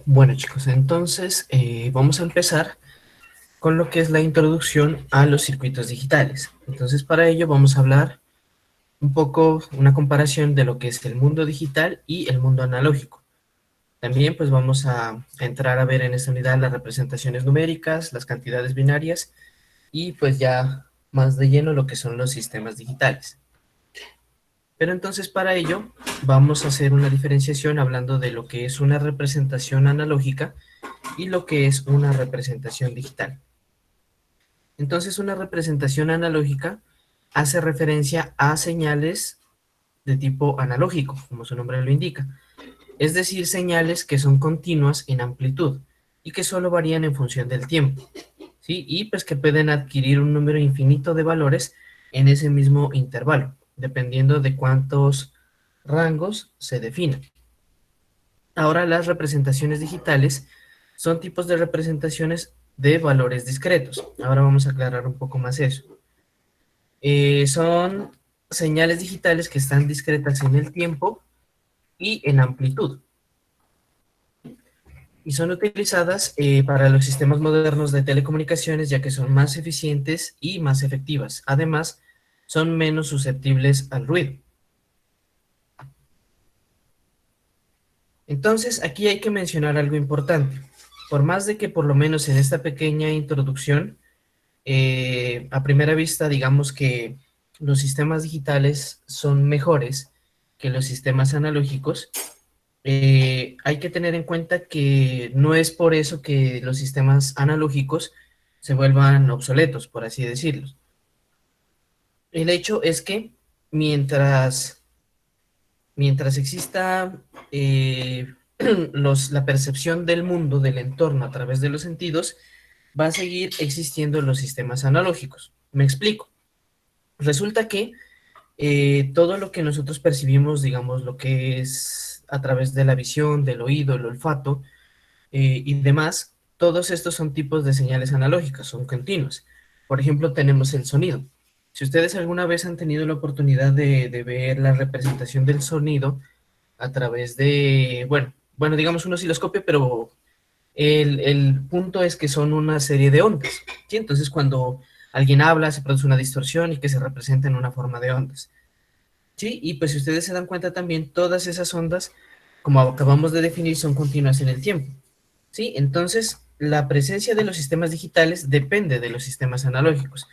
Bueno chicos, entonces vamos a empezar con lo que es la introducción a los circuitos digitales. Entonces para ello vamos a hablar un poco, una comparación de lo que es el mundo digital y el mundo analógico. También pues vamos a entrar a ver en esta unidad las representaciones numéricas, las cantidades binarias y pues ya más de lleno lo que son los sistemas digitales. Pero entonces para ello vamos a hacer una diferenciación hablando de lo que es una representación analógica y lo que es una representación digital. Entonces una representación analógica hace referencia a señales de tipo analógico, como su nombre lo indica, es decir, señales que son continuas en amplitud y que solo varían en función del tiempo, ¿sí? Y pues que pueden adquirir un número infinito de valores en ese mismo intervalo, dependiendo de cuántos rangos se definan. Ahora las representaciones digitales son tipos de representaciones de valores discretos. Ahora vamos a aclarar un poco más eso. Son señales digitales que están discretas en el tiempo y en amplitud. Y son utilizadas para los sistemas modernos de telecomunicaciones ya que son más eficientes y más efectivas. Además, son menos susceptibles al ruido. Entonces, aquí hay que mencionar algo importante. Por más de que por lo menos en esta pequeña introducción a primera vista, digamos que los sistemas digitales son mejores que los sistemas analógicos. Hay que tener en cuenta que no es por eso que los sistemas analógicos se vuelvan obsoletos, por así decirlo. El hecho es que mientras, mientras exista la percepción del mundo, del entorno a través de los sentidos, va a seguir existiendo los sistemas analógicos. Me explico. Resulta que todo lo que nosotros percibimos, digamos, lo que es a través de la visión, del oído, el olfato y demás, todos estos son tipos de señales analógicas, son continuas. Por ejemplo, tenemos el sonido. Si ustedes alguna vez han tenido la oportunidad de ver la representación del sonido a través de, bueno, digamos un osciloscopio, pero el punto es que son una serie de ondas, ¿sí? Entonces, cuando alguien habla, se produce una distorsión y que se representa en una forma de ondas, ¿sí? Y pues si ustedes se dan cuenta también, todas esas ondas, como acabamos de definir, son continuas en el tiempo, ¿sí? Entonces, la presencia de los sistemas digitales depende de los sistemas analógicos,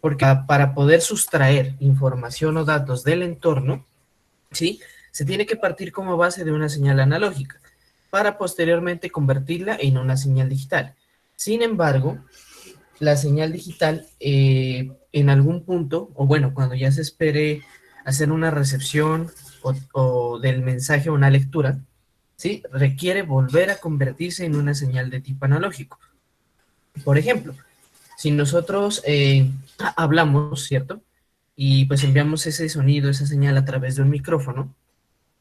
porque para poder sustraer información o datos del entorno, ¿sí? Se tiene que partir como base de una señal analógica para posteriormente convertirla en una señal digital. Sin embargo, la señal digital en algún punto, o bueno, cuando ya se espere hacer una recepción o del mensaje o una lectura, ¿sí? Requiere volver a convertirse en una señal de tipo analógico. Por ejemplo, si nosotros hablamos, ¿cierto? Y pues enviamos ese sonido, esa señal a través de un micrófono,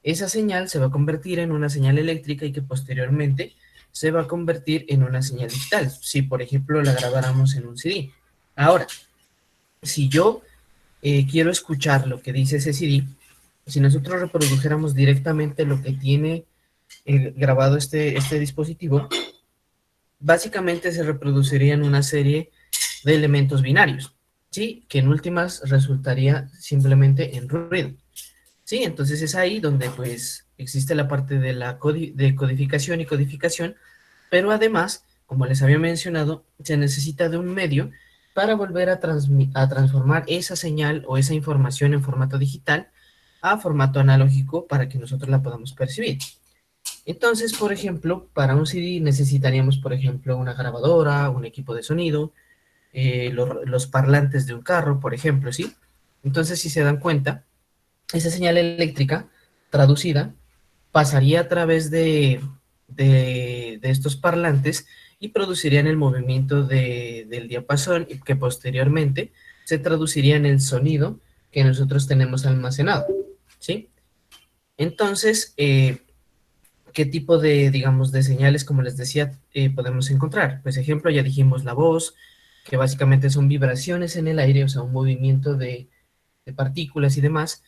esa señal se va a convertir en una señal eléctrica y que posteriormente se va a convertir en una señal digital, si por ejemplo la grabáramos en un CD. Ahora, si yo quiero escuchar lo que dice ese CD, si nosotros reprodujéramos directamente lo que tiene grabado este dispositivo, básicamente se reproducirían una serie de elementos binarios, ¿sí? Que en últimas resultaría simplemente en ruido. Sí, entonces es ahí donde pues existe la parte de la de codificación y codificación, pero además, como les había mencionado, se necesita de un medio para volver a transformar esa señal o esa información en formato digital a formato analógico para que nosotros la podamos percibir. Entonces, por ejemplo, para un CD necesitaríamos, por ejemplo, una grabadora, un equipo de sonido, los parlantes de un carro, por ejemplo, ¿sí? Entonces, si se dan cuenta, esa señal eléctrica traducida pasaría a través de estos parlantes y producirían el movimiento del diapasón y que posteriormente se traduciría en el sonido que nosotros tenemos almacenado, ¿sí? Entonces, ¿qué tipo de, digamos, de señales, como les decía, podemos encontrar? Pues ejemplo, ya dijimos la voz, que básicamente son vibraciones en el aire, o sea, un movimiento de partículas y demás,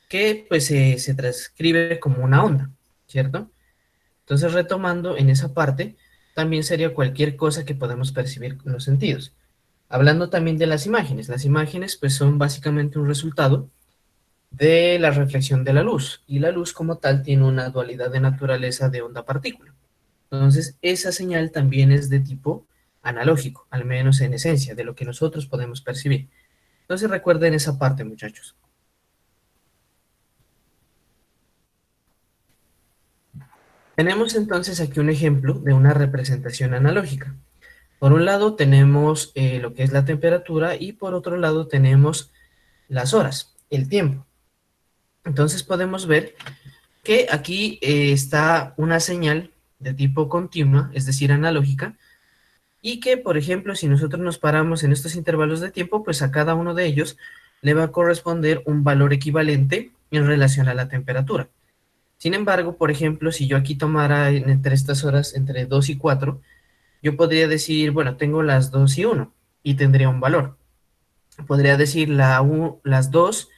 que pues se transcribe como una onda, ¿cierto? Entonces, retomando en esa parte, también sería cualquier cosa que podamos percibir con los sentidos. Hablando también de las imágenes pues son básicamente un resultado de la reflexión de la luz, y la luz como tal tiene una dualidad de naturaleza de onda-partícula. Entonces, esa señal también es de tipo analógico, al menos en esencia, de lo que nosotros podemos percibir. Entonces, recuerden esa parte, muchachos. Tenemos entonces aquí un ejemplo de una representación analógica. Por un lado tenemos lo que es la temperatura y por otro lado tenemos las horas, el tiempo. Entonces podemos ver que aquí está una señal de tipo continua, es decir, analógica, y que, por ejemplo, si nosotros nos paramos en estos intervalos de tiempo, pues a cada uno de ellos le va a corresponder un valor equivalente en relación a la temperatura. Sin embargo, por ejemplo, si yo aquí tomara entre estas horas, entre 2 y 4, yo podría decir, bueno, tengo las 2 y 1 y tendría un valor. Podría decir las 2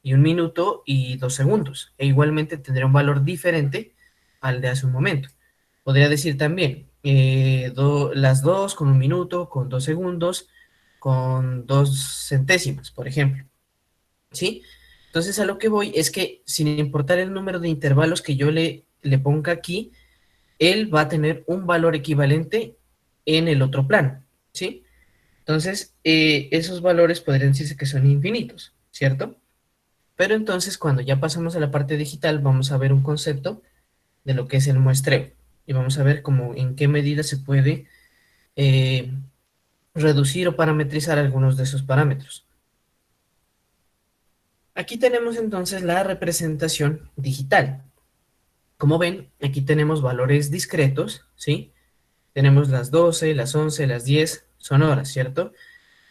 y 1 minuto y 2 segundos, e igualmente tendría un valor diferente al de hace un momento. Podría decir también las 2 con 1 minuto, con 2 segundos, con 2 centésimas, por ejemplo. ¿Sí? Entonces a lo que voy es que sin importar el número de intervalos que yo le ponga aquí, él va a tener un valor equivalente en el otro plano. ¿Sí? Entonces, esos valores podrían decirse que son infinitos, ¿cierto? Pero entonces cuando ya pasamos a la parte digital vamos a ver un concepto de lo que es el muestreo y vamos a ver cómo en qué medida se puede eh, reducir o parametrizar algunos de esos parámetros. Aquí tenemos entonces la representación digital. Como ven, aquí tenemos valores discretos, ¿sí? Tenemos las 12, las 11, las 10, son horas, ¿cierto?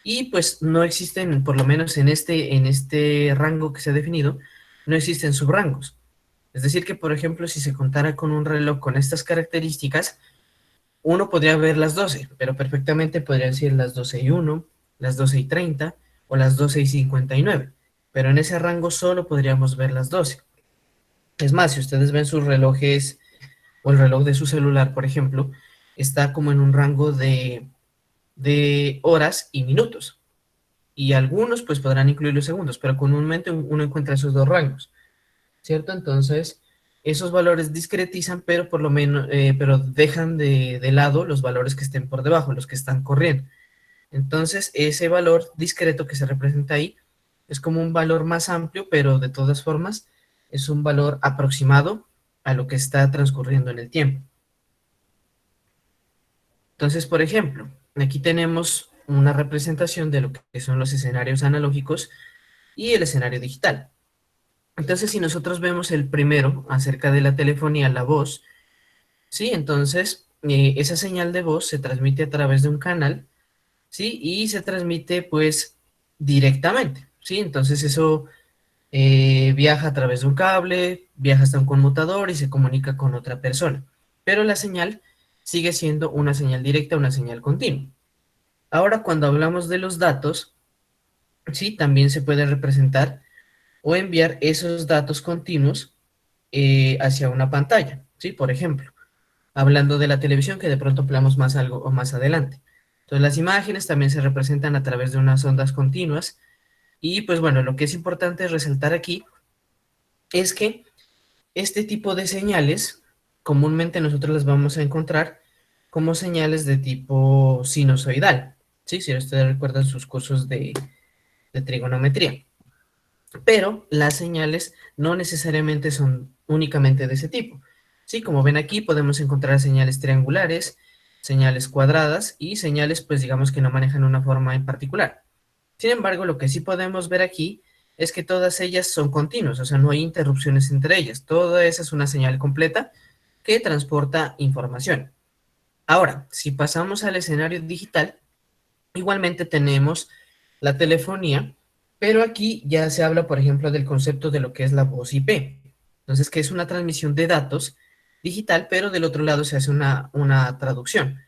Y pues no existen, por lo menos en este rango que se ha definido, no existen subrangos. Es decir, que por ejemplo, si se contara con un reloj con estas características, uno podría ver las 12, pero perfectamente podrían ser las 12 y 1, las 12 y 30 o las 12 y 59. Pero en ese rango solo podríamos ver las 12. Es más, si ustedes ven sus relojes o el reloj de su celular, por ejemplo, está como en un rango de horas y minutos. Y algunos pues podrán incluir los segundos, pero comúnmente uno encuentra esos dos rangos, ¿cierto? Entonces, esos valores discretizan, pero por lo menos, pero dejan de lado los valores que estén por debajo, los que están corriendo. Entonces, ese valor discreto que se representa ahí es como un valor más amplio, pero de todas formas es un valor aproximado a lo que está transcurriendo en el tiempo. Entonces, por ejemplo, aquí tenemos una representación de lo que son los escenarios analógicos y el escenario digital. Entonces, si nosotros vemos el primero acerca de la telefonía, la voz, ¿sí? Entonces, esa señal de voz se transmite a través de un canal, ¿sí? Y se transmite pues directamente, ¿sí? Entonces eso viaja a través de un cable, viaja hasta un conmutador y se comunica con otra persona. Pero la señal sigue siendo una señal directa, una señal continua. Ahora, cuando hablamos de los datos, ¿sí? También se puede representar o enviar esos datos continuos hacia una pantalla, ¿sí? Por ejemplo, hablando de la televisión, que de pronto hablamos más algo o más adelante. Entonces, las imágenes también se representan a través de unas ondas continuas y pues bueno, lo que es importante resaltar aquí es que este tipo de señales comúnmente nosotros las vamos a encontrar como señales de tipo sinusoidal, ¿sí? Si ustedes recuerdan sus cursos de trigonometría. Pero las señales no necesariamente son únicamente de ese tipo. Sí, como ven aquí podemos encontrar señales triangulares, señales cuadradas y señales pues digamos que no manejan una forma en particular. Sin embargo, lo que sí podemos ver aquí es que todas ellas son continuas, o sea, no hay interrupciones entre ellas. Toda esa es una señal completa que transporta información. Ahora, si pasamos al escenario digital, igualmente tenemos la telefonía, pero aquí ya se habla, por ejemplo, del concepto de lo que es la voz IP. Entonces, que es una transmisión de datos digital, pero del otro lado se hace una traducción.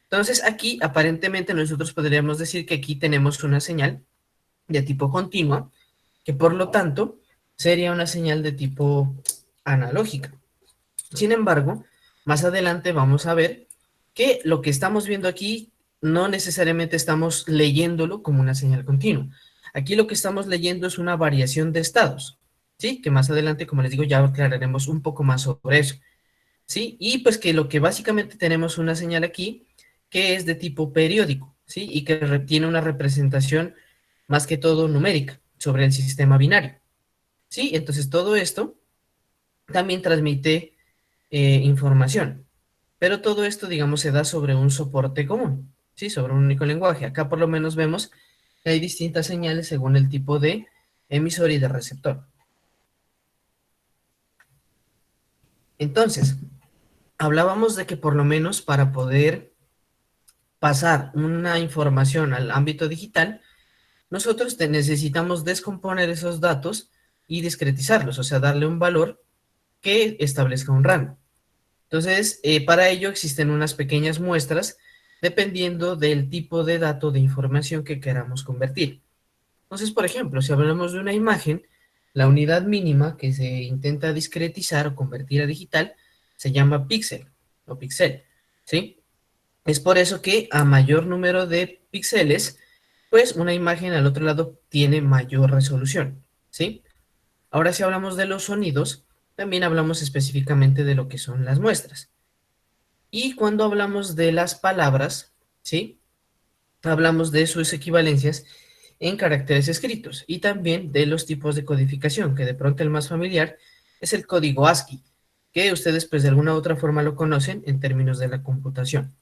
Entonces, aquí aparentemente nosotros podríamos decir que aquí tenemos una señal de tipo continua, que por lo tanto sería una señal de tipo analógica. Sin embargo, más adelante vamos a ver que lo que estamos viendo aquí no necesariamente estamos leyéndolo como una señal continua. Aquí lo que estamos leyendo es una variación de estados, ¿sí? Que más adelante, como les digo, ya aclararemos un poco más sobre eso, ¿sí? Y pues que lo que básicamente tenemos una señal aquí que es de tipo periódico, ¿sí? Y que tiene una representación más que todo numérica sobre el sistema binario, ¿sí? Entonces todo esto también transmite información. Pero todo esto, digamos, se da sobre un soporte común, ¿sí? Sobre un único lenguaje. Acá por lo menos vemos que hay distintas señales según el tipo de emisor y de receptor. Entonces, hablábamos de que por lo menos para poder pasar una información al ámbito digital, nosotros necesitamos descomponer esos datos y discretizarlos, o sea, darle un valor que establezca un rango. Entonces, para ello existen unas pequeñas muestras dependiendo del tipo de dato de información que queramos convertir. Entonces, por ejemplo, si hablamos de una imagen, la unidad mínima que se intenta discretizar o convertir a digital se llama píxel o píxel, ¿sí? Es por eso que a mayor número de píxeles, pues una imagen al otro lado tiene mayor resolución, ¿sí? Ahora si hablamos de los sonidos, también hablamos específicamente de lo que son las muestras. Y cuando hablamos de las palabras, ¿sí? Hablamos de sus equivalencias en caracteres escritos y también de los tipos de codificación, que de pronto el más familiar es el código ASCII, que ustedes pues de alguna u otra forma lo conocen en términos de la computación.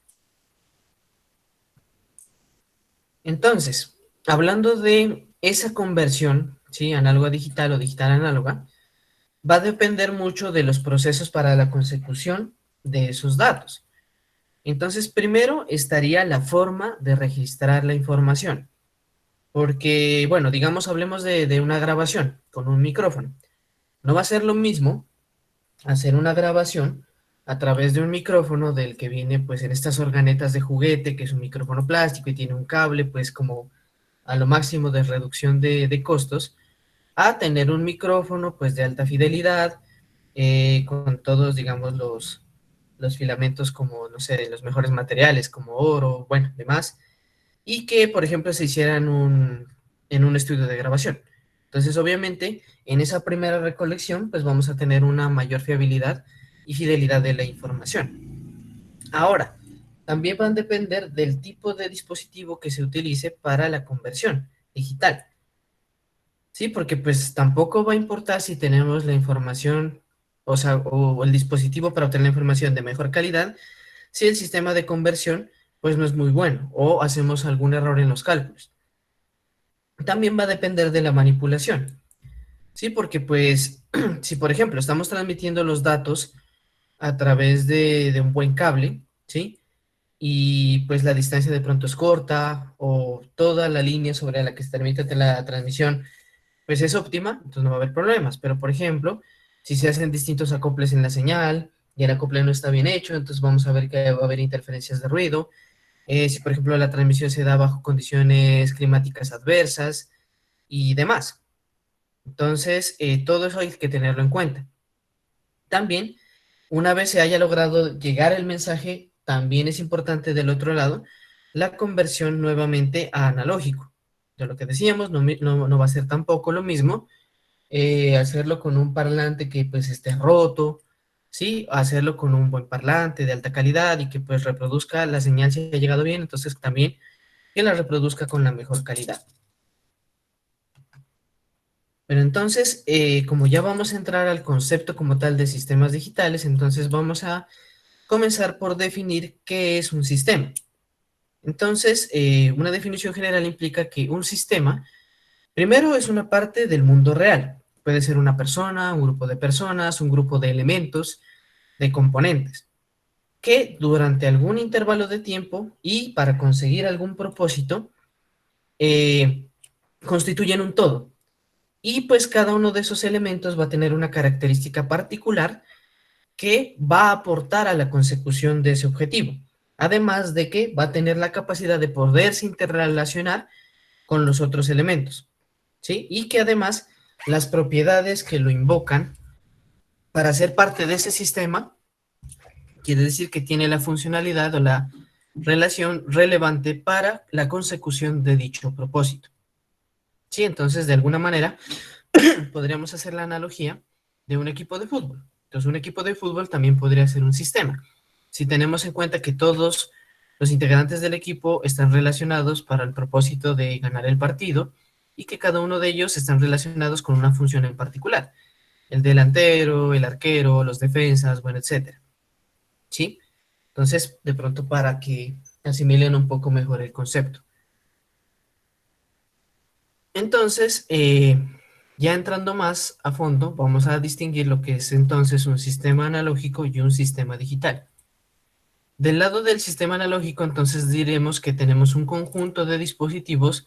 Entonces, hablando de esa conversión, ¿sí? Análoga digital o digital análoga, va a depender mucho de los procesos para la consecución de esos datos. Entonces, primero estaría la forma de registrar la información. Porque, bueno, digamos, hablemos de una grabación con un micrófono. No va a ser lo mismo hacer una grabación a través de un micrófono del que viene, pues, en estas organetas de juguete, que es un micrófono plástico y tiene un cable, pues, como a lo máximo de reducción de costos, a tener un micrófono, pues, de alta fidelidad, con todos, digamos, los filamentos como, no sé, de los mejores materiales, como oro, bueno, demás y que, por ejemplo, se hiciera en un estudio de grabación. Entonces, obviamente, en esa primera recolección, pues vamos a tener una mayor fiabilidad y fidelidad de la información. Ahora, también van a depender del tipo de dispositivo que se utilice para la conversión digital. Sí, porque pues tampoco va a importar si tenemos la información, o sea, o el dispositivo para obtener la información de mejor calidad, si el sistema de conversión pues no es muy bueno o hacemos algún error en los cálculos. También va a depender de la manipulación, ¿sí? Porque pues si por ejemplo estamos transmitiendo los datos a través de un buen cable, ¿sí? Y pues la distancia de pronto es corta o toda la línea sobre la que se transmite la transmisión pues es óptima, entonces no va a haber problemas. Pero por ejemplo, si se hacen distintos acoples en la señal y el acople no está bien hecho, entonces vamos a ver que va a haber interferencias de ruido. Si por ejemplo la transmisión se da bajo condiciones climáticas adversas y demás. Entonces, todo eso hay que tenerlo en cuenta. También, una vez se haya logrado llegar el mensaje, también es importante del otro lado la conversión nuevamente a analógico. De lo que decíamos, no va a ser tampoco lo mismo hacerlo con un parlante que pues esté roto, ¿sí? Hacerlo con un buen parlante de alta calidad y que pues reproduzca la señal si ha llegado bien, entonces también que la reproduzca con la mejor calidad. Pero entonces, como ya vamos a entrar al concepto como tal de sistemas digitales, entonces vamos a comenzar por definir qué es un sistema. Entonces, una definición general implica que un sistema, primero, es una parte del mundo real. Puede ser una persona, un grupo de personas, un grupo de elementos, de componentes, que durante algún intervalo de tiempo y para conseguir algún propósito, eh, constituyen un todo. Y pues cada uno de esos elementos va a tener una característica particular que va a aportar a la consecución de ese objetivo. Además de que va a tener la capacidad de poderse interrelacionar con los otros elementos, ¿sí? Y que además las propiedades que lo invocan para ser parte de ese sistema quiere decir que tiene la funcionalidad o la relación relevante para la consecución de dicho propósito. Sí, entonces de alguna manera podríamos hacer la analogía de un equipo de fútbol. Entonces un equipo de fútbol también podría ser un sistema. Si tenemos en cuenta que todos los integrantes del equipo están relacionados para el propósito de ganar el partido y que cada uno de ellos están relacionados con una función en particular. El delantero, el arquero, los defensas, bueno, etcétera. ¿Sí? Entonces, de pronto para que asimilen un poco mejor el concepto. Entonces, ya entrando más a fondo, vamos a distinguir lo que es entonces un sistema analógico y un sistema digital. Del lado del sistema analógico, entonces diremos que tenemos un conjunto de dispositivos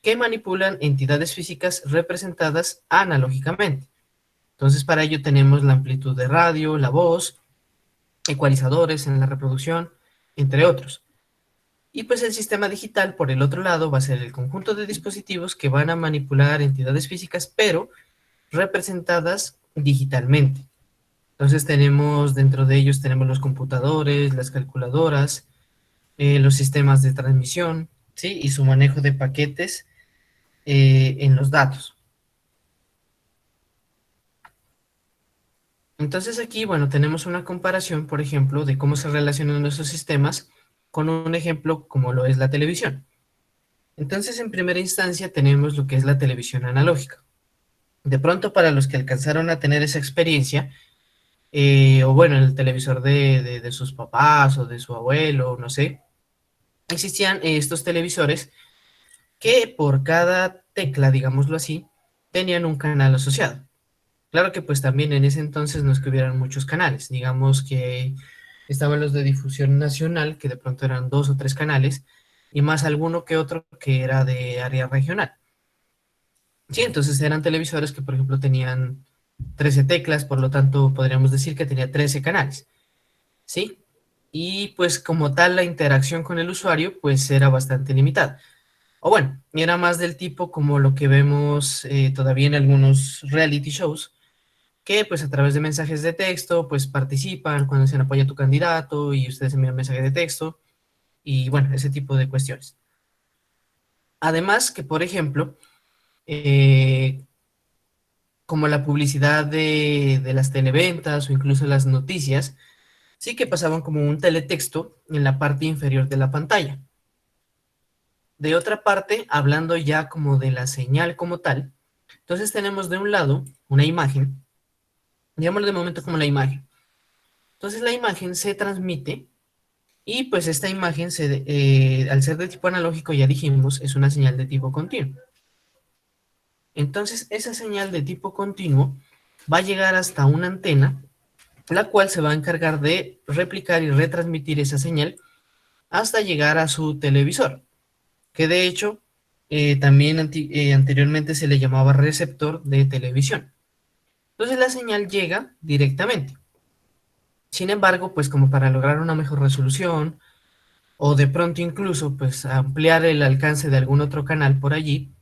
que manipulan entidades físicas representadas analógicamente. Entonces, para ello tenemos la amplitud de radio, la voz, ecualizadores en la reproducción, entre otros. Y pues el sistema digital, por el otro lado, va a ser el conjunto de dispositivos que van a manipular entidades físicas, pero representadas digitalmente. Entonces tenemos, dentro de ellos tenemos los computadores, las calculadoras, los sistemas de transmisión, ¿sí? Y su manejo de paquetes en los datos. Entonces aquí, bueno, tenemos una comparación, por ejemplo, de cómo se relacionan nuestros sistemas con un ejemplo como lo es la televisión. Entonces, en primera instancia tenemos lo que es la televisión analógica. De pronto, para los que alcanzaron a tener esa experiencia, o bueno, el televisor de sus papás o de su abuelo, no sé, existían estos televisores que por cada tecla, digámoslo así, tenían un canal asociado. Claro que pues también en ese entonces no es que hubieran muchos canales, digamos que estaban los de difusión nacional, que de pronto eran 2 o 3 canales, y más alguno que otro que era de área regional. Sí, entonces eran televisores que, por ejemplo, tenían 13 teclas, por lo tanto podríamos decir que tenía 13 canales, ¿sí? Y pues como tal la interacción con el usuario pues era bastante limitada. O bueno, era más del tipo como lo que vemos todavía en algunos reality shows, que pues a través de mensajes de texto pues participan cuando se apoya a tu candidato y ustedes envían mensaje de texto y bueno, ese tipo de cuestiones. Además que, por ejemplo, eh, como la publicidad de las televentas o incluso las noticias, sí que pasaban como un teletexto en la parte inferior de la pantalla. De otra parte, hablando ya como de la señal como tal, entonces tenemos de un lado una imagen, digámoslo de momento como la imagen. Entonces la imagen se transmite y pues esta imagen, al ser de tipo analógico, ya dijimos, es una señal de tipo continuo. Entonces esa señal de tipo continuo va a llegar hasta una antena, la cual se va a encargar de replicar y retransmitir esa señal hasta llegar a su televisor, que de hecho también anteriormente se le llamaba receptor de televisión. Entonces la señal llega directamente. Sin embargo, pues como para lograr una mejor resolución o de pronto incluso pues ampliar el alcance de algún otro canal por allí,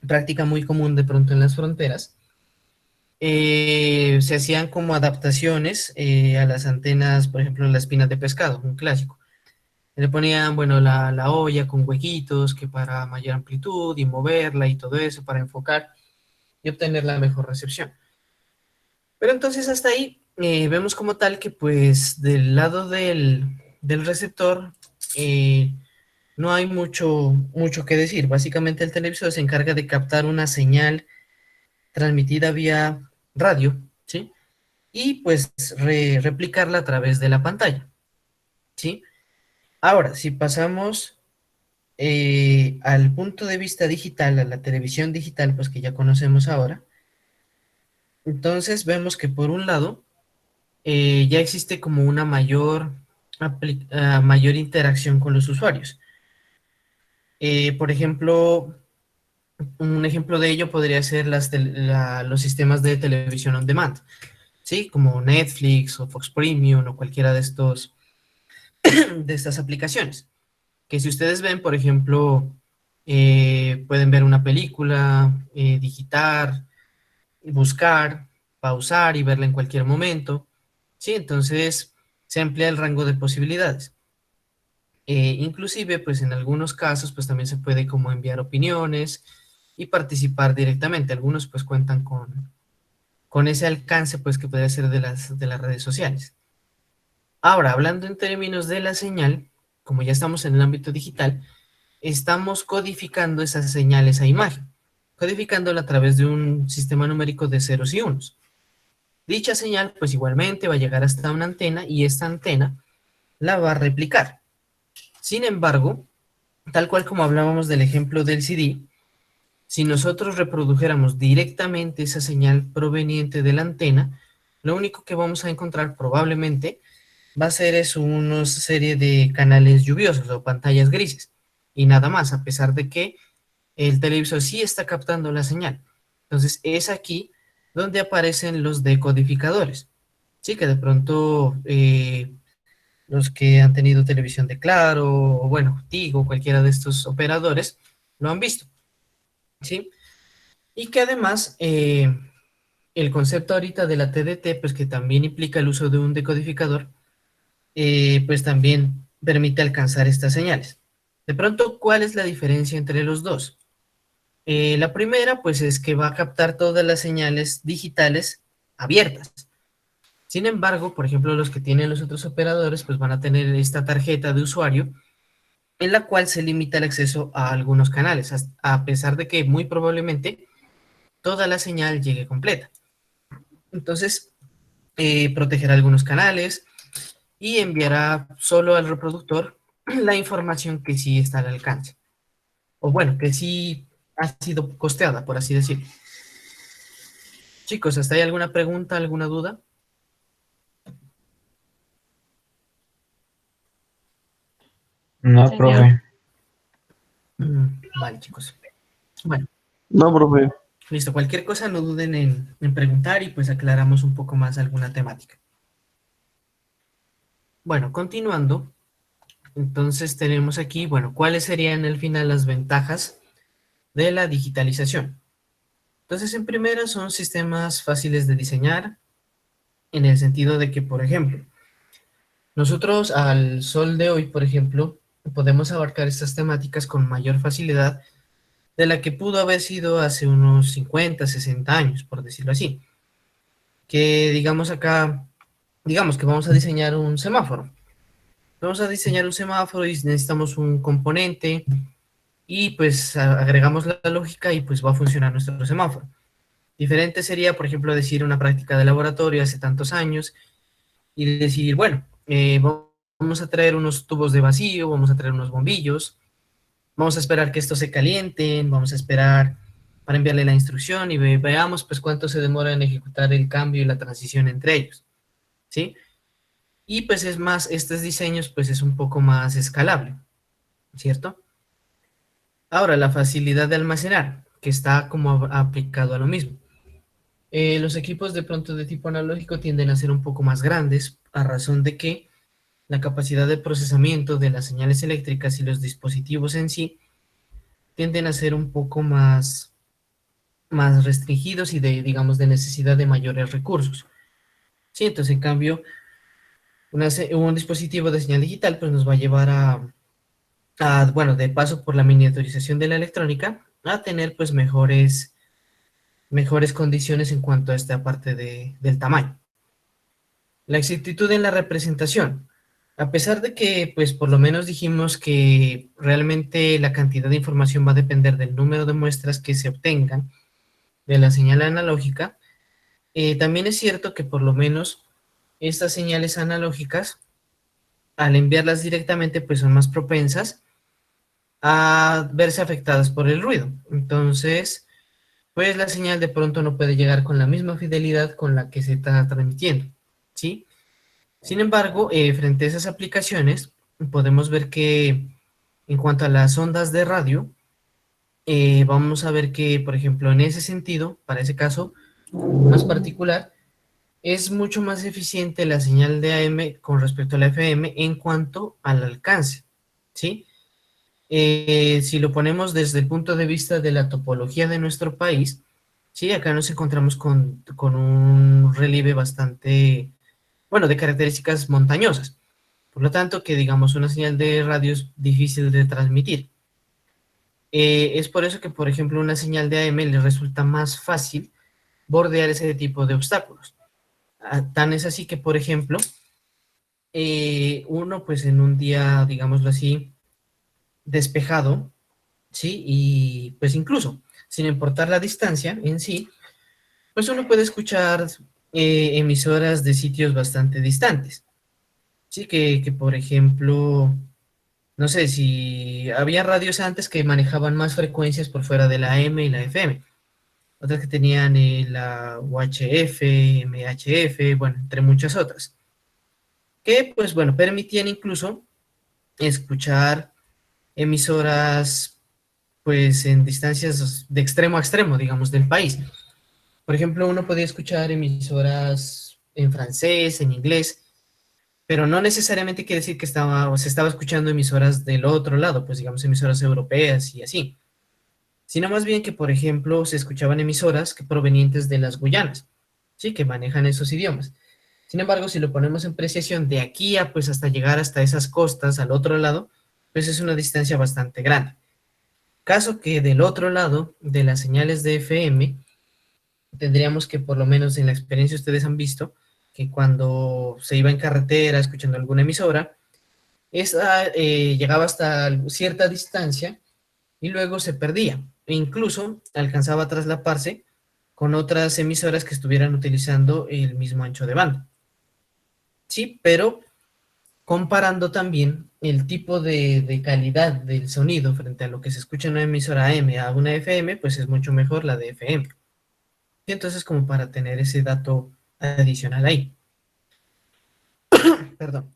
práctica muy común de pronto en las fronteras, se hacían como adaptaciones a las antenas, por ejemplo, en las espinas de pescado, un clásico. Le ponían, bueno, la olla con huequitos que para mayor amplitud y moverla y todo eso para enfocar y obtener la mejor recepción. Pero entonces hasta ahí vemos como tal que pues del lado del receptor no hay mucho que decir. Básicamente el televisor se encarga de captar una señal transmitida vía radio, ¿sí? Y pues replicarla a través de la pantalla, ¿sí? Ahora, si pasamos al punto de vista digital, a la televisión digital, pues que ya conocemos ahora, entonces vemos que por un lado ya existe como una mayor interacción con los usuarios. Por ejemplo, un ejemplo de ello podría ser los sistemas de televisión on demand, ¿sí? Como Netflix o Fox Premium o cualquiera de estas aplicaciones. Que si ustedes ven, por ejemplo, pueden ver una película, digitar, buscar, pausar y verla en cualquier momento, ¿sí? Entonces se amplía el rango de posibilidades. Inclusive, pues en algunos casos, pues también se puede como enviar opiniones y participar directamente. Algunos pues cuentan con ese alcance pues que puede ser de las redes sociales. Ahora, hablando en términos de la señal, como ya estamos en el ámbito digital, estamos codificando esas señales a imagen, codificándola a través de un sistema numérico de ceros y unos. Dicha señal pues igualmente va a llegar hasta una antena y esta antena la va a replicar. Sin embargo, tal cual como hablábamos del ejemplo del CD, si nosotros reprodujéramos directamente esa señal proveniente de la antena, lo único que vamos a encontrar probablemente va a ser es una serie de canales lluviosos o pantallas grises y nada más, a pesar de que el televisor sí está captando la señal. Entonces es aquí donde aparecen los decodificadores. Sí, que de pronto los que han tenido televisión de Claro, o bueno, Tigo, cualquiera de estos operadores, lo han visto, ¿sí? Y que además el concepto ahorita de la TDT, pues que también implica el uso de un decodificador, pues también permite alcanzar estas señales. De pronto, ¿cuál es la diferencia entre los dos? La primera, pues es que va a captar todas las señales digitales abiertas. Sin embargo, por ejemplo, los que tienen los otros operadores, pues van a tener esta tarjeta de usuario en la cual se limita el acceso a algunos canales, a pesar de que muy probablemente toda la señal llegue completa. Entonces, protegerá algunos canales y enviará solo al reproductor la información que sí está al alcance. O bueno, que sí ha sido costeada, por así decirlo. Chicos, ¿hasta ahí alguna pregunta, alguna duda? No, Señor, profe. Vale, chicos. Bueno, No, profe. listo. Cualquier cosa no duden en preguntar y pues aclaramos un poco más alguna temática. Bueno, continuando, entonces tenemos aquí, bueno, ¿cuáles serían al final las ventajas de la digitalización? Entonces, en primera son sistemas fáciles de diseñar, en el sentido de que, por ejemplo, nosotros al sol de hoy, por ejemplo, podemos abarcar estas temáticas con mayor facilidad de la que pudo haber sido hace unos 50, 60 años, por decirlo así. Que digamos acá, digamos que vamos a diseñar un semáforo. Vamos a diseñar un semáforo y necesitamos un componente y pues agregamos la lógica y pues va a funcionar nuestro semáforo. Diferente sería, por ejemplo, decir una práctica de laboratorio hace tantos años y decir, bueno, vamos a traer unos tubos de vacío, vamos a traer unos bombillos, vamos a esperar que estos se calienten, vamos a esperar para enviarle la instrucción y veamos pues cuánto se demora en ejecutar el cambio y la transición entre ellos, ¿sí? Y pues es más, estos diseños pues es un poco más escalable, ¿cierto? Ahora, la facilidad de almacenar, que está como aplicado a lo mismo. Los equipos de pronto de tipo analógico tienden a ser un poco más grandes, a razón de que la capacidad de procesamiento de las señales eléctricas y los dispositivos en sí tienden a ser un poco más restringidos y de, digamos, de necesidad de mayores recursos. Sí, entonces en cambio, un dispositivo de señal digital pues nos va a llevar bueno, de paso por la miniaturización de la electrónica, a tener pues mejores condiciones en cuanto a esta parte del tamaño. La exactitud en la representación. A pesar de que, pues, por lo menos dijimos que realmente la cantidad de información va a depender del número de muestras que se obtengan de la señal analógica, también es cierto que por lo menos estas señales analógicas, al enviarlas directamente, pues son más propensas a verse afectadas por el ruido. Entonces, pues la señal de pronto no puede llegar con la misma fidelidad con la que se está transmitiendo, ¿sí? Sin embargo, frente a esas aplicaciones, podemos ver que en cuanto a las ondas de radio, vamos a ver que, por ejemplo, en ese sentido, para ese caso más particular, es mucho más eficiente la señal de AM con respecto a la FM en cuanto al alcance, ¿sí? Si lo ponemos desde el punto de vista de la topología de nuestro país, sí, acá nos encontramos con un relieve bastante bueno, de características montañosas. Por lo tanto, que digamos una señal de radio es difícil de transmitir. Es por eso que, por ejemplo, una señal de AM le resulta más fácil bordear ese tipo de obstáculos. Tan es así que, por ejemplo, uno pues en un día, digámoslo así, despejado, ¿sí? Y pues incluso, sin importar la distancia en sí, pues uno puede escuchar emisoras de sitios bastante distantes, ¿sí? Que por ejemplo, no sé, si había radios antes que manejaban más frecuencias por fuera de la AM y la FM, otras que tenían la UHF, MHF, bueno, entre muchas otras, que pues bueno, permitían incluso escuchar emisoras pues en distancias de extremo a extremo, digamos, del país. Por ejemplo, uno podía escuchar emisoras en francés, en inglés, pero no necesariamente quiere decir que estaba, o se estaba escuchando emisoras del otro lado, pues digamos emisoras europeas y así, sino más bien que, por ejemplo, se escuchaban emisoras que provenientes de las Guyanas, sí, que manejan esos idiomas. Sin embargo, si lo ponemos en precisión de aquí a pues hasta llegar hasta esas costas al otro lado, pues es una distancia bastante grande. Caso que del otro lado de las señales de FM, tendríamos que por lo menos en la experiencia ustedes han visto que cuando se iba en carretera escuchando alguna emisora, esa llegaba hasta cierta distancia y luego se perdía e incluso alcanzaba a traslaparse con otras emisoras que estuvieran utilizando el mismo ancho de banda. Sí, pero comparando también el tipo de calidad del sonido frente a lo que se escucha en una emisora AM a una FM, pues es mucho mejor la de FM. Y entonces como para tener ese dato adicional ahí. Perdón.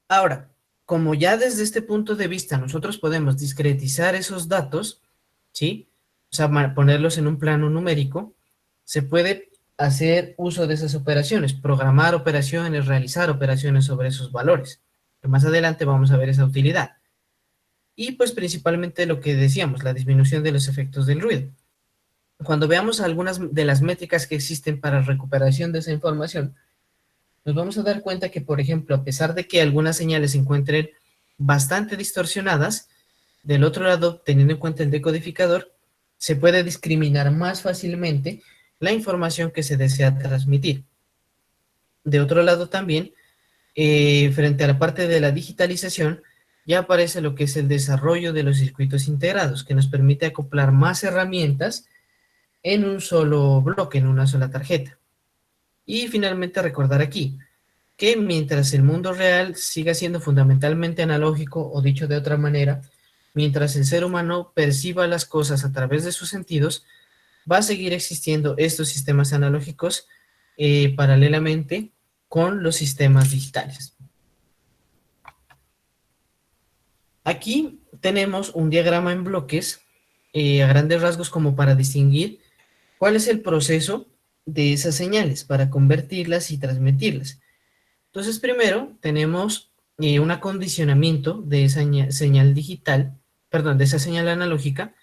Ahora, como ya desde este punto de vista nosotros podemos discretizar esos datos, ¿sí? O sea, ponerlos en un plano numérico, se puede hacer uso de esas operaciones, programar operaciones, realizar operaciones sobre esos valores, que más adelante vamos a ver esa utilidad. Y pues principalmente lo que decíamos, la disminución de los efectos del ruido. Cuando veamos algunas de las métricas que existen para recuperación de esa información, nos vamos a dar cuenta que, por ejemplo, a pesar de que algunas señales se encuentren bastante distorsionadas, del otro lado, teniendo en cuenta el decodificador, se puede discriminar más fácilmente la información que se desea transmitir. De otro lado también, frente a la parte de la digitalización, ya aparece lo que es el desarrollo de los circuitos integrados, que nos permite acoplar más herramientas en un solo bloque, en una sola tarjeta. Y finalmente recordar aquí que mientras el mundo real siga siendo fundamentalmente analógico, o dicho de otra manera, mientras el ser humano perciba las cosas a través de sus sentidos, va a seguir existiendo estos sistemas analógicos paralelamente con los sistemas digitales. Aquí tenemos un diagrama en bloques a grandes rasgos como para distinguir cuál es el proceso de esas señales para convertirlas y transmitirlas. Entonces, primero tenemos un acondicionamiento de esa señal digital, perdón, de esa señal analógica,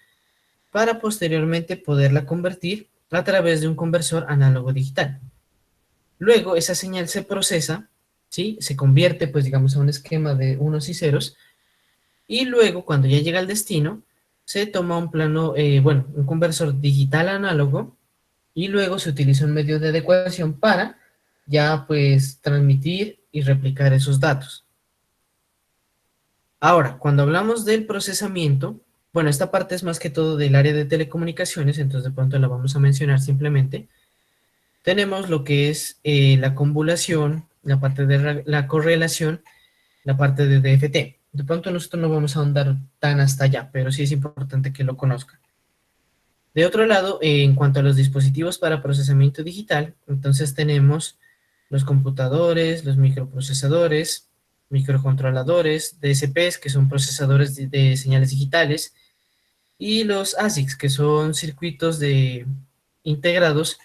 para posteriormente poderla convertir a través de un conversor análogo digital. Luego, esa señal se procesa, ¿sí? Se convierte, pues, digamos, a un esquema de unos y ceros, y luego, cuando ya llega al destino, se toma un plano, bueno, un conversor digital análogo, y luego se utiliza un medio de adecuación para ya pues transmitir y replicar esos datos. Ahora, cuando hablamos del procesamiento, bueno, esta parte es más que todo del área de telecomunicaciones, entonces de pronto la vamos a mencionar simplemente. Tenemos lo que es la convolución, la parte de la correlación, la parte de DFT. De pronto nosotros no vamos a ahondar tan hasta allá, pero sí es importante que lo conozcan. De otro lado, en cuanto a los dispositivos para procesamiento digital, entonces tenemos los computadores, los microprocesadores, microcontroladores, DSPs, que son procesadores de señales digitales, y los ASICs, que son circuitos integrados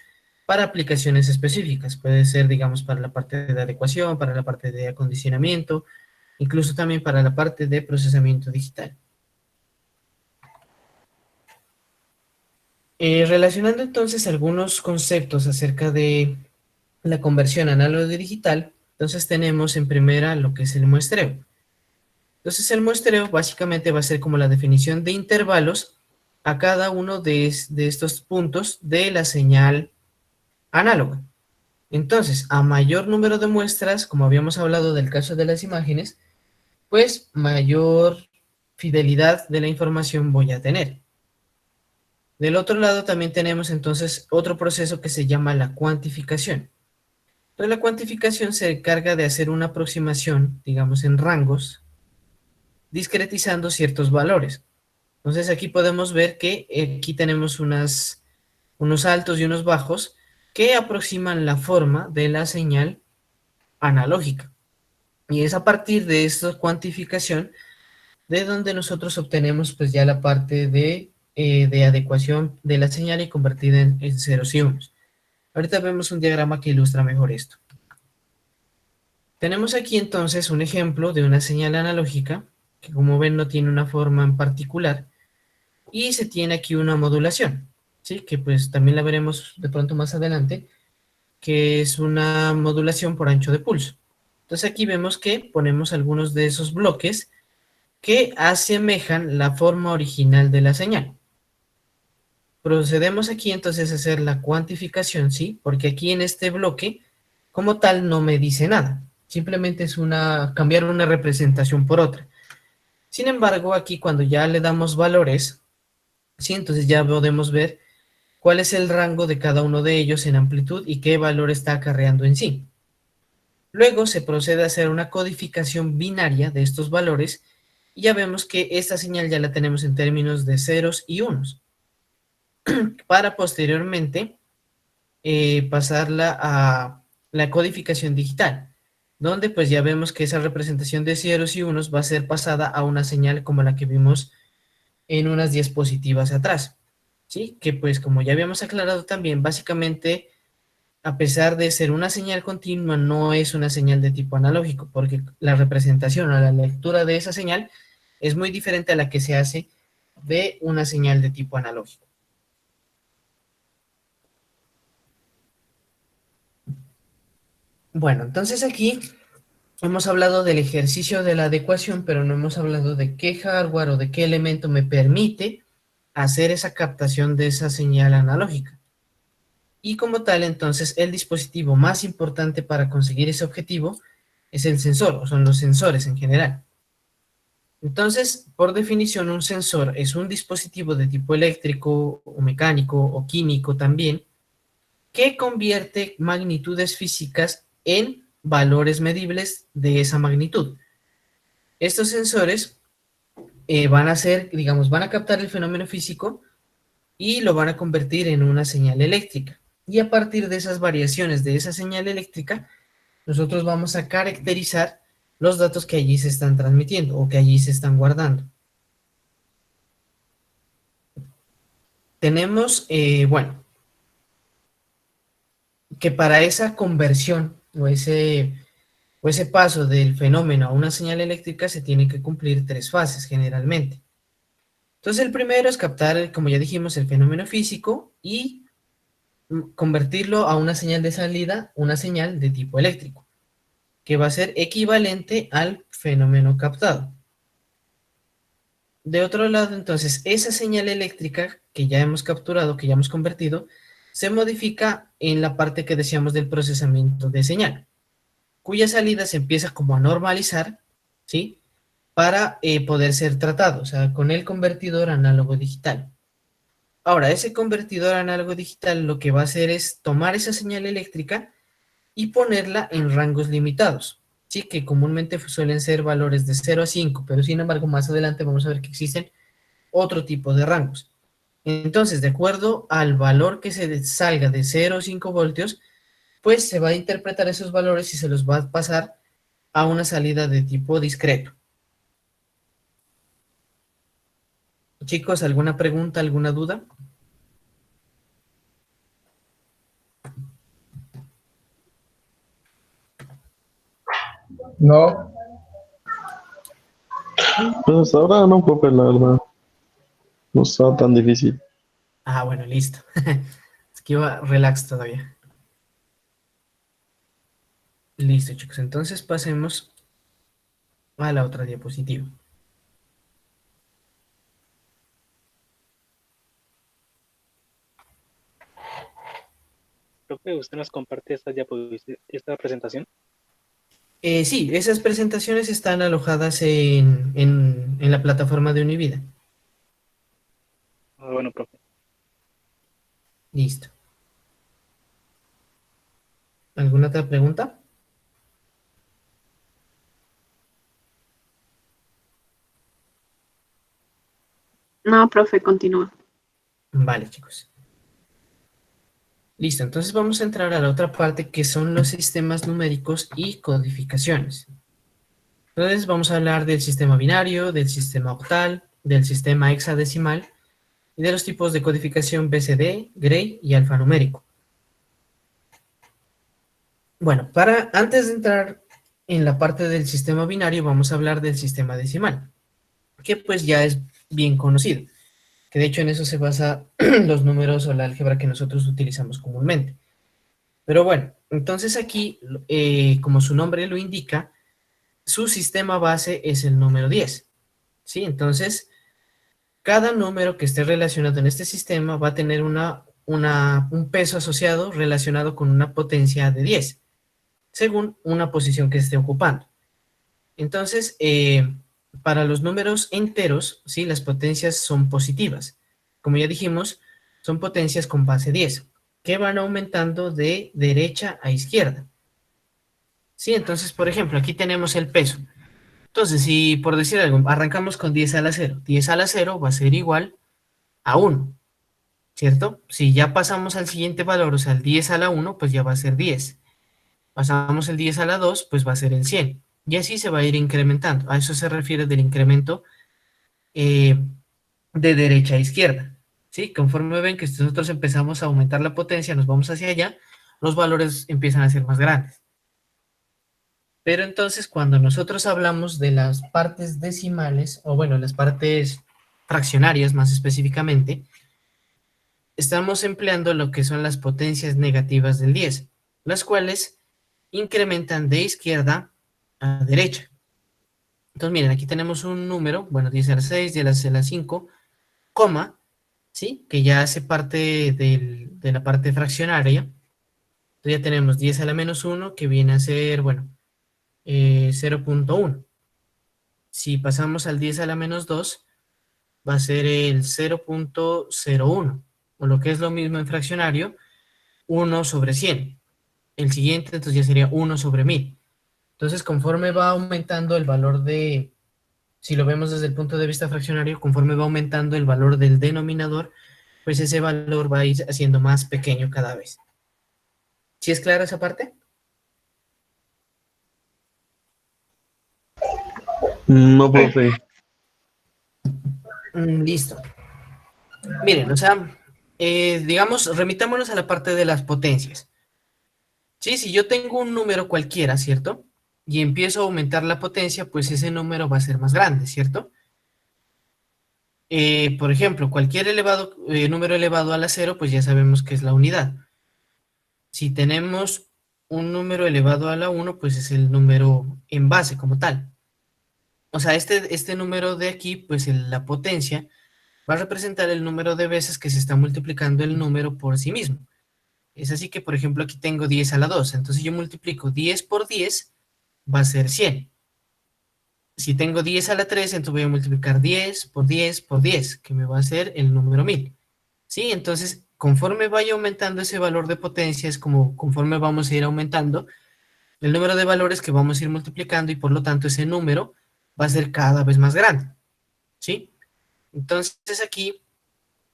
para aplicaciones específicas. Puede ser, digamos, para la parte de adecuación, para la parte de acondicionamiento, incluso también para la parte de procesamiento digital. Relacionando entonces algunos conceptos acerca de la conversión análogo-digital, Entonces tenemos en primera lo que es el muestreo. Entonces el muestreo básicamente va a ser como la definición de intervalos a cada uno de estos puntos de la señal análoga. Entonces, a mayor número de muestras, como habíamos hablado del caso de las imágenes, pues mayor fidelidad de la información voy a tener. Del otro lado también tenemos entonces otro proceso que se llama la cuantificación. Entonces la cuantificación se encarga de hacer una aproximación, digamos en rangos, discretizando ciertos valores. Entonces aquí podemos ver que aquí tenemos unos altos y unos bajos que aproximan la forma de la señal analógica. Y es a partir de esta cuantificación de donde nosotros obtenemos pues ya la parte de adecuación de la señal y convertida en ceros y unos. Ahorita vemos un diagrama que ilustra mejor esto. Tenemos aquí entonces un ejemplo de una señal analógica que como ven no tiene una forma en particular y se tiene aquí una modulación, ¿sí? Que pues también la veremos de pronto más adelante, que es una modulación por ancho de pulso. Entonces aquí vemos que ponemos algunos de esos bloques que asemejan la forma original de la señal. Procedemos aquí entonces a hacer la cuantificación, ¿sí? Porque aquí en este bloque, como tal, no me dice nada. Simplemente es cambiar una representación por otra. Sin embargo, aquí cuando ya le damos valores, ¿sí? Entonces ya podemos ver cuál es el rango de cada uno de ellos en amplitud y qué valor está acarreando en sí. Luego se procede a hacer una codificación binaria de estos valores y ya vemos que esta señal ya la tenemos en términos de ceros y unos, para posteriormente pasarla a la codificación digital, donde pues ya vemos que esa representación de ceros y unos va a ser pasada a una señal como la que vimos en unas diapositivas atrás, ¿sí? Que pues como ya habíamos aclarado también, básicamente, a pesar de ser una señal continua, no es una señal de tipo analógico, porque la representación o la lectura de esa señal es muy diferente a la que se hace de una señal de tipo analógico. Bueno, entonces aquí hemos hablado del ejercicio de la adecuación, pero no hemos hablado de qué hardware o de qué elemento me permite hacer esa captación de esa señal analógica. Y como tal, entonces, el dispositivo más importante para conseguir ese objetivo es el sensor, o son los sensores en general. Entonces, por definición, un sensor es un dispositivo de tipo eléctrico o mecánico o químico también, que convierte magnitudes físicas en valores medibles de esa magnitud. Estos sensores van a ser, digamos, van a captar el fenómeno físico y lo van a convertir en una señal eléctrica. Y a partir de esas variaciones de esa señal eléctrica, nosotros vamos a caracterizar los datos que allí se están transmitiendo o que allí se están guardando. Tenemos, bueno, que para esa conversión o ese paso del fenómeno a una señal eléctrica se tiene que cumplir tres fases generalmente. Entonces el primero es captar, como ya dijimos, el fenómeno físico y convertirlo a una señal de salida, una señal de tipo eléctrico, que va a ser equivalente al fenómeno captado. De otro lado, entonces, esa señal eléctrica que ya hemos capturado, que ya hemos convertido, se modifica en la parte que decíamos del procesamiento de señal, cuya salida se empieza como a normalizar, ¿sí? Para poder ser tratado, o sea, con el convertidor análogo digital. Ahora, ese convertidor análogo digital lo que va a hacer es tomar esa señal eléctrica y ponerla en rangos limitados, ¿sí? Que comúnmente suelen ser valores de 0 a 5, pero sin embargo más adelante vamos a ver que existen otro tipo de rangos. Entonces, de acuerdo al valor que se salga de 0 a 5 voltios, pues se va a interpretar esos valores y se los va a pasar a una salida de tipo discreto. Chicos, ¿alguna pregunta, alguna duda? No, Pues hasta ahora no, profe, la verdad. No está tan difícil. Ah, bueno, listo. Es que iba relax todavía. Listo, chicos. Entonces pasemos a la otra diapositiva. Profe, ¿usted nos comparte esta presentación? Sí, esas presentaciones están alojadas en la plataforma de Univida. Ah, bueno, profe. Listo. ¿Alguna otra pregunta? No, profe, continúa. Vale, chicos. Listo, entonces vamos a entrar a la otra parte que son los sistemas numéricos y codificaciones. Entonces vamos a hablar del sistema binario, del sistema octal, del sistema hexadecimal y de los tipos de codificación BCD, Gray y alfanumérico. Bueno, antes de entrar en la parte del sistema binario, vamos a hablar del sistema decimal, que pues ya es bien conocido, que de hecho en eso se basa los números o la álgebra que nosotros utilizamos comúnmente. Pero bueno, entonces aquí, como su nombre lo indica, su sistema base es el número 10, ¿sí? Entonces, cada número que esté relacionado en este sistema va a tener un peso asociado relacionado con una potencia de 10, según una posición que esté ocupando. Entonces, para los números enteros, ¿sí? Las potencias son positivas. Como ya dijimos, son potencias con base 10, que van aumentando de derecha a izquierda. ¿Sí? Entonces, por ejemplo, aquí tenemos el peso. Entonces, si por decir algo, arrancamos con 10 a la 0, 10 a la 0 va a ser igual a 1, ¿cierto? Si ya pasamos al siguiente valor, o sea, el 10 a la 1, pues ya va a ser 10. Pasamos el 10 a la 2, pues va a ser el 100. Y así se va a ir incrementando. A eso se refiere del incremento eh, de derecha a izquierda. ¿Sí? Conforme ven que si nosotros empezamos a aumentar la potencia, nos vamos hacia allá, los valores empiezan a ser más grandes. Pero entonces cuando nosotros hablamos de las partes decimales, o bueno, las partes fraccionarias más específicamente, estamos empleando lo que son las potencias negativas del 10, las cuales incrementan de izquierda a derecha. Entonces miren, aquí tenemos un número, bueno, 10 a la 6, 10 a la 5, coma, ¿sí? Que ya hace parte de la parte fraccionaria. Entonces ya tenemos 10 a la menos 1, que viene a ser, bueno, 0.1. Si pasamos al 10 a la menos 2, va a ser el 0.01, o lo que es lo mismo en fraccionario, 1 sobre 100. El siguiente entonces ya sería 1 sobre 1000. Entonces, conforme va aumentando el valor si lo vemos desde el punto de vista fraccionario, conforme va aumentando el valor del denominador, pues ese valor va a ir haciendo más pequeño cada vez. ¿Sí es clara esa parte? No, profe. Listo. Miren, o sea, digamos, remitámonos a la parte de las potencias. Sí, si yo tengo un número cualquiera, ¿cierto? Y empiezo a aumentar la potencia, pues ese número va a ser más grande, ¿cierto? Por ejemplo, cualquier número elevado a la cero, pues ya sabemos que es la unidad. Si tenemos un número elevado a la 1, pues es el número en base como tal. O sea, este número de aquí, pues la potencia, va a representar el número de veces que se está multiplicando el número por sí mismo. Es así que, por ejemplo, aquí tengo 10 a la 2. Entonces yo multiplico 10 por 10, va a ser 100. Si tengo 10 a la 3, entonces voy a multiplicar 10 por 10 por 10, que me va a ser el número 1000. ¿Sí? Entonces, conforme vaya aumentando ese valor de potencia, es como conforme vamos a ir aumentando el número de valores que vamos a ir multiplicando y por lo tanto ese número va a ser cada vez más grande. ¿Sí? Entonces aquí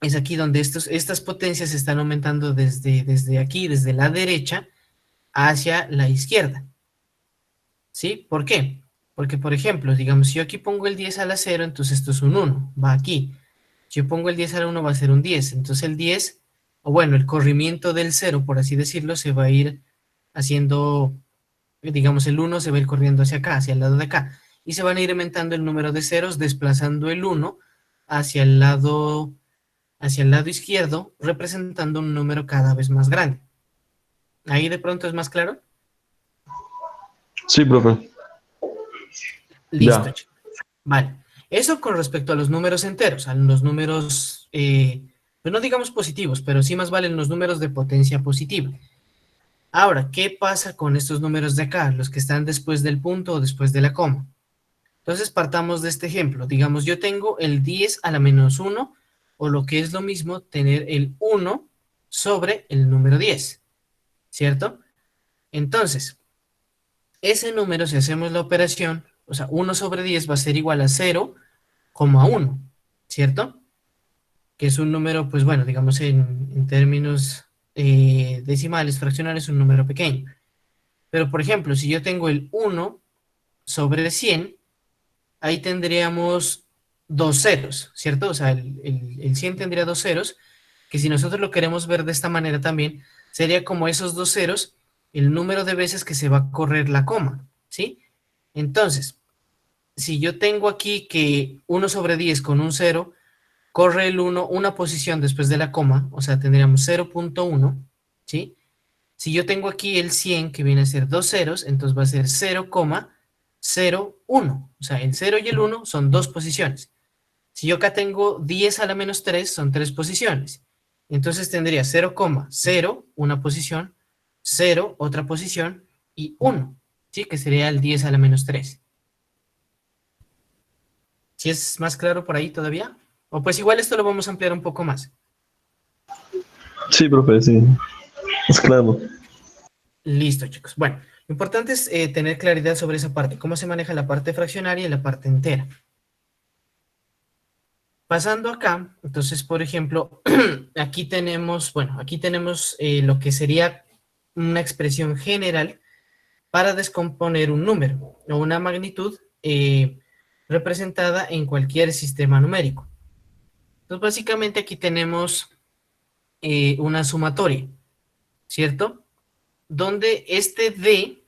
es aquí donde estas potencias están aumentando desde aquí, desde la derecha, hacia la izquierda. ¿Sí? ¿Por qué? Porque, por ejemplo, digamos, si yo aquí pongo el 10 a la 0, entonces esto es un 1, va aquí. Si yo pongo el 10 a la 1 va a ser un 10. Entonces el 10, o bueno, el corrimiento del 0, por así decirlo, se va a ir haciendo, digamos, el 1 se va a ir corriendo hacia acá, hacia el lado de acá. Y se van a ir aumentando el número de ceros, desplazando el 1 hacia hacia el lado izquierdo, representando un número cada vez más grande. ¿Ahí de pronto es más claro? Sí, profe. Listo, Ya. chicos. Vale. Eso con respecto a los números enteros, a los números, pues no digamos positivos, pero sí más valen los números de potencia positiva. Ahora, ¿qué pasa con estos números de acá, los que están después del punto o después de la coma? Entonces partamos de este ejemplo. Digamos, yo tengo el 10 a la menos uno, o lo que es lo mismo, tener el uno sobre el número 10, ¿cierto? Entonces, ese número, si hacemos la operación, o sea, uno sobre 10 va a ser igual a 0,1, ¿cierto? Que es un número, pues bueno, digamos en términos decimales, fraccionales, un número pequeño. Pero, por ejemplo, si yo tengo el uno sobre 100, ahí tendríamos dos ceros, ¿cierto? O sea, el 100 tendría dos ceros, que si nosotros lo queremos ver de esta manera también, sería como esos dos ceros, el número de veces que se va a correr la coma, ¿sí? Entonces, si yo tengo aquí que uno sobre 10 con un cero, corre el uno una posición después de la coma, o sea, tendríamos 0,1, ¿sí? Si yo tengo aquí el 100, que viene a ser dos ceros, entonces va a ser 0,01. O sea, el 0 y el 1 son dos posiciones. Si yo acá tengo 10 a la menos 3, son tres posiciones. Entonces tendría 0,0, una posición, 0, otra posición, y 1, ¿sí? Que sería el 10 a la menos 3. ¿Sí es más claro por ahí todavía? O pues igual esto lo vamos a ampliar un poco más. Sí, profe, sí. Es claro. Listo, chicos. Bueno, lo importante es tener claridad sobre esa parte, cómo se maneja la parte fraccionaria y la parte entera. Pasando acá, entonces, por ejemplo, aquí tenemos, bueno, aquí tenemos lo que sería una expresión general para descomponer un número o una magnitud representada en cualquier sistema numérico. Entonces, básicamente aquí tenemos una sumatoria, ¿cierto? Donde este D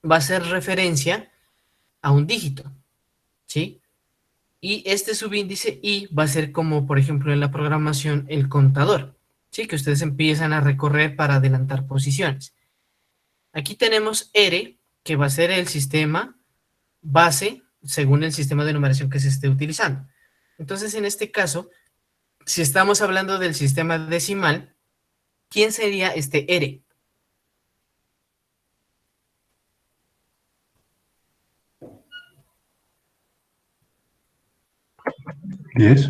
va a ser referencia a un dígito, ¿sí? Y este subíndice I va a ser como, por ejemplo, en la programación, el contador, ¿sí? Que ustedes empiezan a recorrer para adelantar posiciones. Aquí tenemos R, que va a ser el sistema base según el sistema de numeración que se esté utilizando. Entonces, en este caso, si estamos hablando del sistema decimal, ¿quién sería este R? ¿10?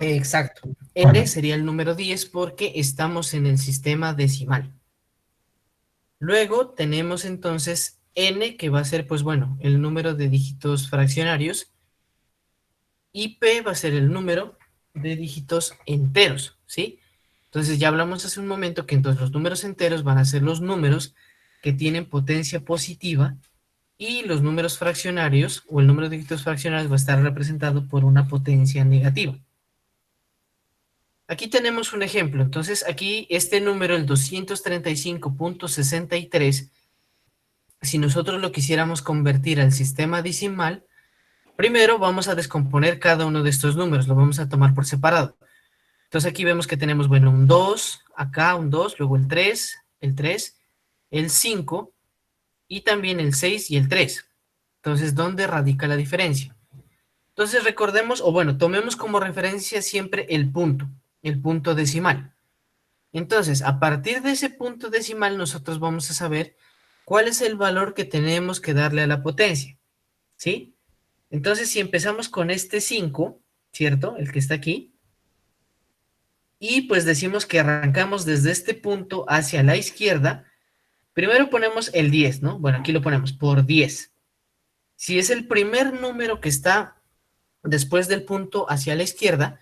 Exacto. R sería el número 10 porque estamos en el sistema decimal. Luego tenemos entonces n, que va a ser, pues bueno, el número de dígitos fraccionarios, y p va a ser el número de dígitos enteros, ¿sí? Entonces ya hablamos hace un momento que entonces los números enteros van a ser los números que tienen potencia positiva, y los números fraccionarios o el número de dígitos fraccionarios va a estar representado por una potencia negativa. Aquí tenemos un ejemplo. Entonces aquí este número, el 235,63, si nosotros lo quisiéramos convertir al sistema decimal, primero vamos a descomponer cada uno de estos números, lo vamos a tomar por separado. Entonces aquí vemos que tenemos, bueno, un 2, acá un 2, luego el 5 y también el 6 y el 3. Entonces, ¿dónde radica la diferencia? Entonces recordemos, o bueno, tomemos como referencia siempre el punto decimal. Entonces, a partir de ese punto decimal, nosotros vamos a saber cuál es el valor que tenemos que darle a la potencia, ¿sí? Entonces, si empezamos con este 5, ¿cierto? El que está aquí, y pues decimos que arrancamos desde este punto hacia la izquierda, primero ponemos el 10, ¿no? Bueno, aquí lo ponemos por 10. Si es el primer número que está después del punto hacia la izquierda,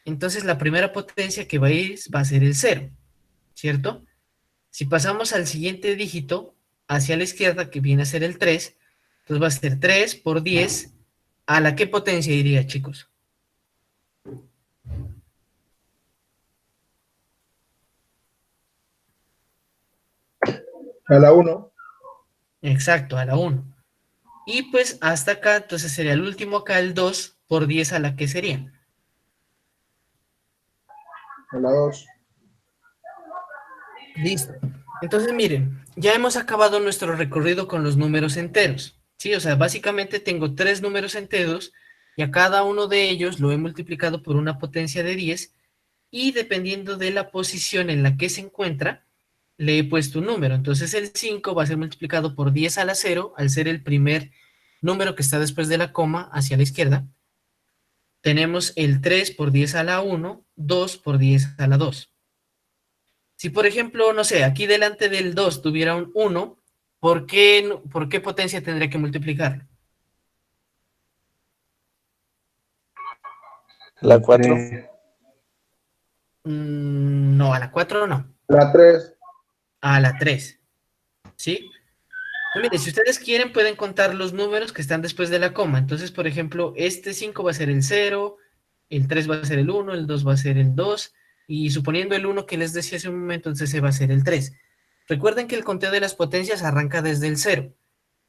entonces la primera potencia que va a ir va a ser el 0, ¿cierto? Si pasamos al siguiente dígito hacia la izquierda, que viene a ser el 3, entonces va a ser 3 por 10, ¿a la qué potencia iría, chicos? A la 1, Exacto, a la 1. Y pues hasta acá, entonces sería el último acá, el 2 por 10, ¿a la qué sería? a la 2, Listo. Entonces, miren, ya hemos acabado nuestro recorrido con los números enteros, ¿sí? O sea, básicamente tengo tres números enteros y a cada uno de ellos lo he multiplicado por una potencia de 10 y dependiendo de la posición en la que se encuentra, le he puesto un número. Entonces el 5 va a ser multiplicado por 10 a la 0, al ser el primer número que está después de la coma hacia la izquierda. Tenemos el 3 por 10 a la 1, 2 por 10 a la 2. Si, por ejemplo, no sé, aquí delante del 2 tuviera un 1, ¿por qué potencia tendría que multiplicarlo? La 4. No, a la 4 no, La 3. a la 3, ¿sí? Pues mire, si ustedes quieren pueden contar los números que están después de la coma. Entonces, por ejemplo, este 5 va a ser el 0, el 3 va a ser el 1, el 2 va a ser el 2, y suponiendo el 1 que les decía hace un momento, entonces ese va a ser el 3. Recuerden que el conteo de las potencias arranca desde el 0,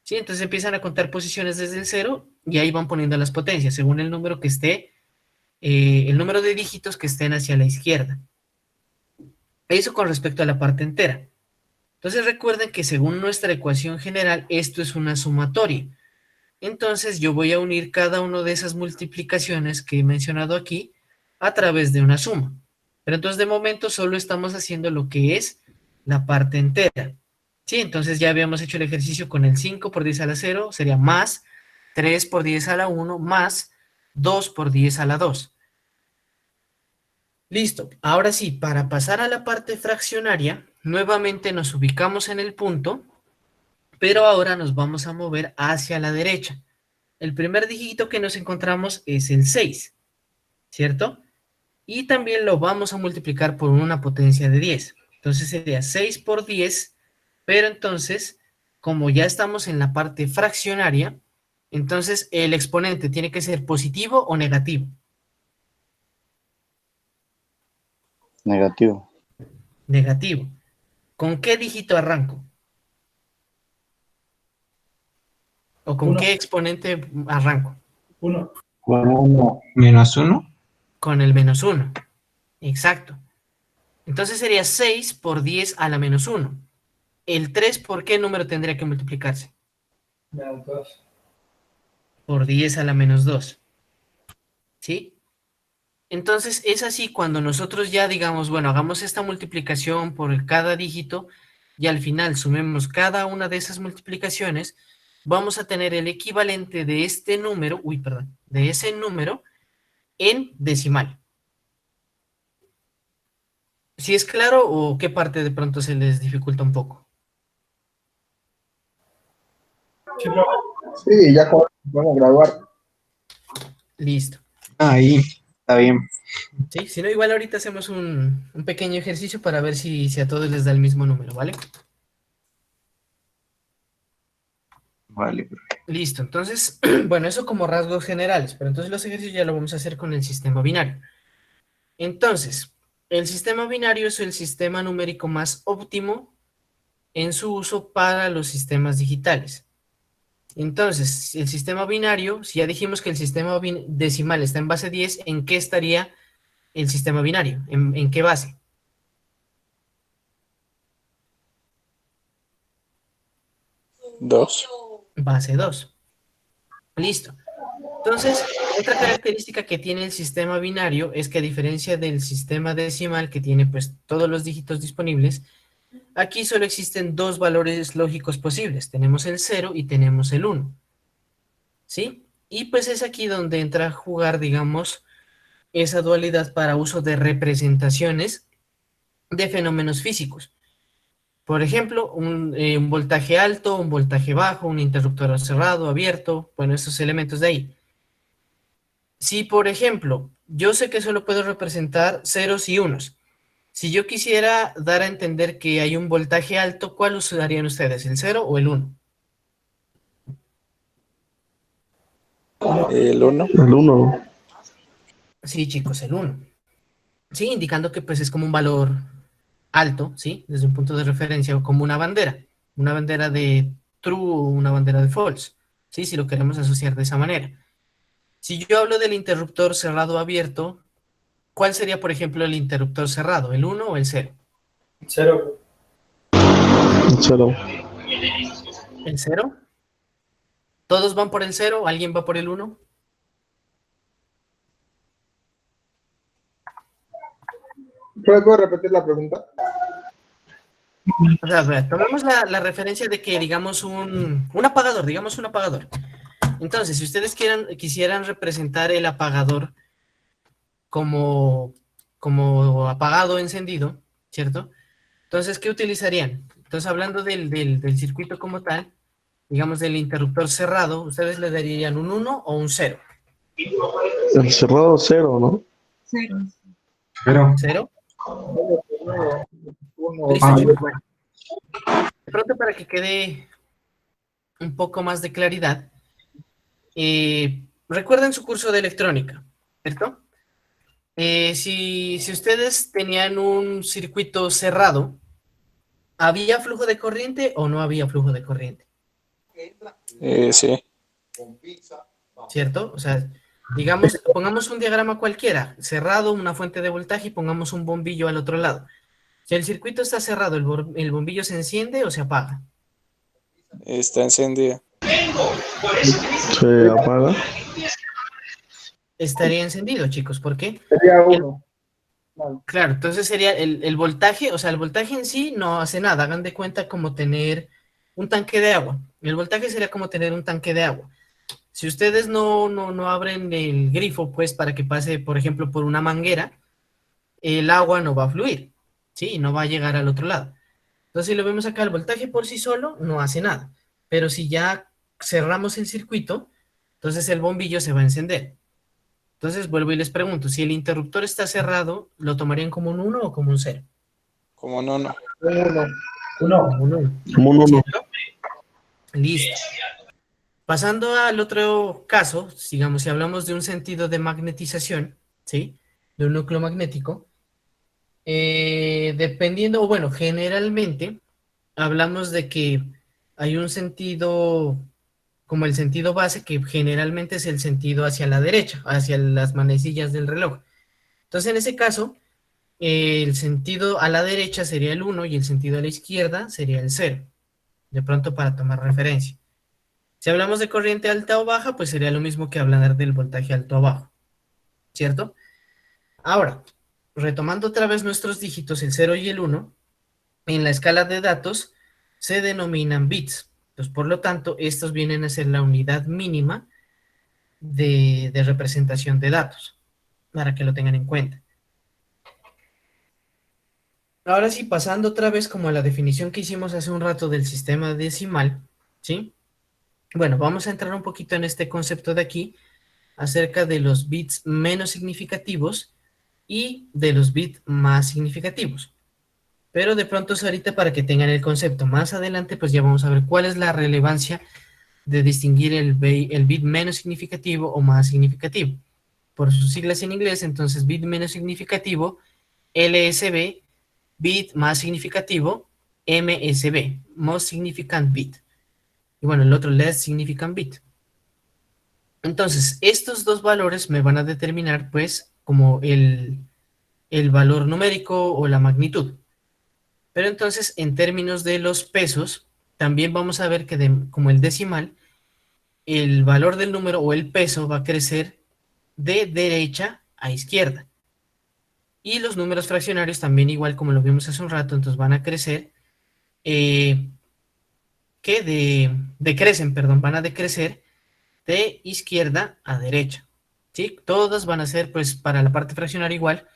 ¿sí? Entonces empiezan a contar posiciones desde el 0 y ahí van poniendo las potencias según el número que esté, el número de dígitos que estén hacia la izquierda. Eso con respecto a la parte entera. Entonces recuerden que según nuestra ecuación general, esto es una sumatoria. Entonces yo voy a unir cada una de esas multiplicaciones que he mencionado aquí a través de una suma. Pero entonces de momento solo estamos haciendo lo que es la parte entera. Sí, entonces ya habíamos hecho el ejercicio con el 5 por 10 a la 0, sería más 3 por 10 a la 1 más 2 por 10 a la 2. Listo, ahora sí, para pasar a la parte fraccionaria, nuevamente nos ubicamos en el punto, pero ahora nos vamos a mover hacia la derecha. El primer dígito que nos encontramos es el 6, ¿cierto? Y también lo vamos a multiplicar por una potencia de 10. Entonces sería 6 por 10, pero entonces, como ya estamos en la parte fraccionaria, entonces el exponente tiene que ser positivo o negativo. Negativo. Negativo. ¿Con qué dígito arranco? ¿O con qué exponente arranco? Con uno. -1. Con el -1. Exacto. Entonces sería 6 por 10 a la -1. El 3, ¿por qué número tendría que multiplicarse? Por 10 a la -2. ¿Sí? Entonces es así cuando nosotros ya digamos, bueno, hagamos esta multiplicación por cada dígito y al final sumemos cada una de esas multiplicaciones, vamos a tener el equivalente de este número, de ese número en decimal. ¿Sí es claro o qué parte de pronto se les dificulta un poco? Sí, ya vamos a graduar. Listo. Ahí, está bien. Sí, si no, igual ahorita hacemos un pequeño ejercicio para ver si a todos les da el mismo número, ¿vale? Vale. Listo, entonces, bueno, eso como rasgos generales, pero entonces los ejercicios ya lo vamos a hacer con el sistema binario. Entonces, el sistema binario es el sistema numérico más óptimo en su uso para los sistemas digitales. Entonces, el sistema binario, si ya dijimos que el sistema decimal está en base 10, ¿en qué estaría el sistema binario? ¿En qué base? Dos. Base 2. Listo. Entonces, otra característica que tiene el sistema binario es que a diferencia del sistema decimal que tiene pues todos los dígitos disponibles, aquí solo existen dos valores lógicos posibles. Tenemos el 0 y tenemos el 1. ¿Sí? Y pues es aquí donde entra a jugar, digamos, esa dualidad para uso de representaciones de fenómenos físicos. Por ejemplo, un voltaje alto, un voltaje bajo, un interruptor cerrado, abierto, bueno, esos elementos de ahí. Si, por ejemplo, yo sé que solo puedo representar ceros y unos, si yo quisiera dar a entender que hay un voltaje alto, ¿cuál usarían ustedes, el 0 o el 1? El 1. El uno. Sí, chicos, el 1. Sí, indicando que pues es como un valor alto, ¿sí? Desde un punto de referencia, o como una bandera de true o una bandera de false, ¿sí? Si lo queremos asociar de esa manera. Si yo hablo del interruptor cerrado o abierto, ¿cuál sería, por ejemplo, el interruptor cerrado, el 1 o el 0? Cero. ¿El 0? ¿Todos van por el 0? ¿Alguien va por el 1? ¿Puedo repetir la pregunta? O sea, a ver, tomemos la referencia de que digamos un apagador, digamos un apagador. Entonces, si ustedes quisieran representar el apagador como, como apagado o encendido, ¿cierto? Entonces, ¿qué utilizarían? Entonces, hablando del circuito como tal, digamos del interruptor cerrado, ustedes le darían un 1 o un 0. El cerrado cero, ¿no? Pero, ¿0? Uno, Listo, chicos. Bueno, de pronto para que quede un poco más de claridad, recuerden su curso de electrónica, ¿cierto? Si ustedes tenían un circuito cerrado, ¿había flujo de corriente o no había flujo de corriente? Sí. ¿Cierto? O sea, digamos, pongamos un diagrama cualquiera, cerrado, una fuente de voltaje y pongamos un bombillo al otro lado. Si el circuito está cerrado, ¿el bombillo se enciende o se apaga? Está encendida. Se apaga. Estaría encendido, chicos. ¿Por qué? sería uno. Vale. Claro, entonces sería el voltaje, o sea, el voltaje en sí no hace nada. Hagan de cuenta como tener un tanque de agua. El voltaje sería como tener un tanque de agua. Si ustedes no abren el grifo, pues para que pase, por ejemplo, por una manguera, el agua no va a fluir, ¿sí? No va a llegar al otro lado. Entonces, si lo vemos acá, el voltaje por sí solo no hace nada. Pero si ya cerramos el circuito, entonces el bombillo se va a encender. Entonces, vuelvo y les pregunto, si el interruptor está cerrado, ¿lo tomarían como un 1 o como un 0? Como no, no. Uno. Como un 1. Como un uno. ¿Cierto? Listo. Pasando al otro caso, digamos, si hablamos de un sentido de magnetización, ¿sí? De un núcleo magnético, dependiendo, o bueno, generalmente hablamos de que hay un sentido, como el sentido base, que generalmente es el sentido hacia la derecha, hacia las manecillas del reloj. Entonces, en ese caso, el sentido a la derecha sería el 1 y el sentido a la izquierda sería el 0, de pronto para tomar referencia. Si hablamos de corriente alta o baja, pues sería lo mismo que hablar del voltaje alto o bajo, ¿cierto? Ahora, retomando otra vez nuestros dígitos, el 0 y el 1, en la escala de datos se denominan bits. Entonces, por lo tanto, estos vienen a ser la unidad mínima de representación de datos, para que lo tengan en cuenta. Ahora sí, pasando otra vez como a la definición que hicimos hace un rato del sistema decimal, ¿sí? Bueno, vamos a entrar un poquito en este concepto de aquí, acerca de los bits menos significativos y de los bits más significativos. Pero de pronto es ahorita para que tengan el concepto. Más adelante pues ya vamos a ver cuál es la relevancia de distinguir el bit menos significativo o más significativo. Por sus siglas en inglés, entonces bit menos significativo, LSB, bit más significativo, MSB, Most Significant Bit. Y bueno, el otro Less Significant Bit. Entonces, estos dos valores me van a determinar, pues, como el valor numérico o la magnitud. Pero entonces, en términos de los pesos, también vamos a ver que como el decimal, el valor del número o el peso va a crecer de derecha a izquierda. Y los números fraccionarios también, igual como lo vimos hace un rato, entonces van a crecer, decrecen, perdón, van a decrecer de izquierda a derecha, ¿sí? Todas van a ser, pues, para la parte fraccionaria igual,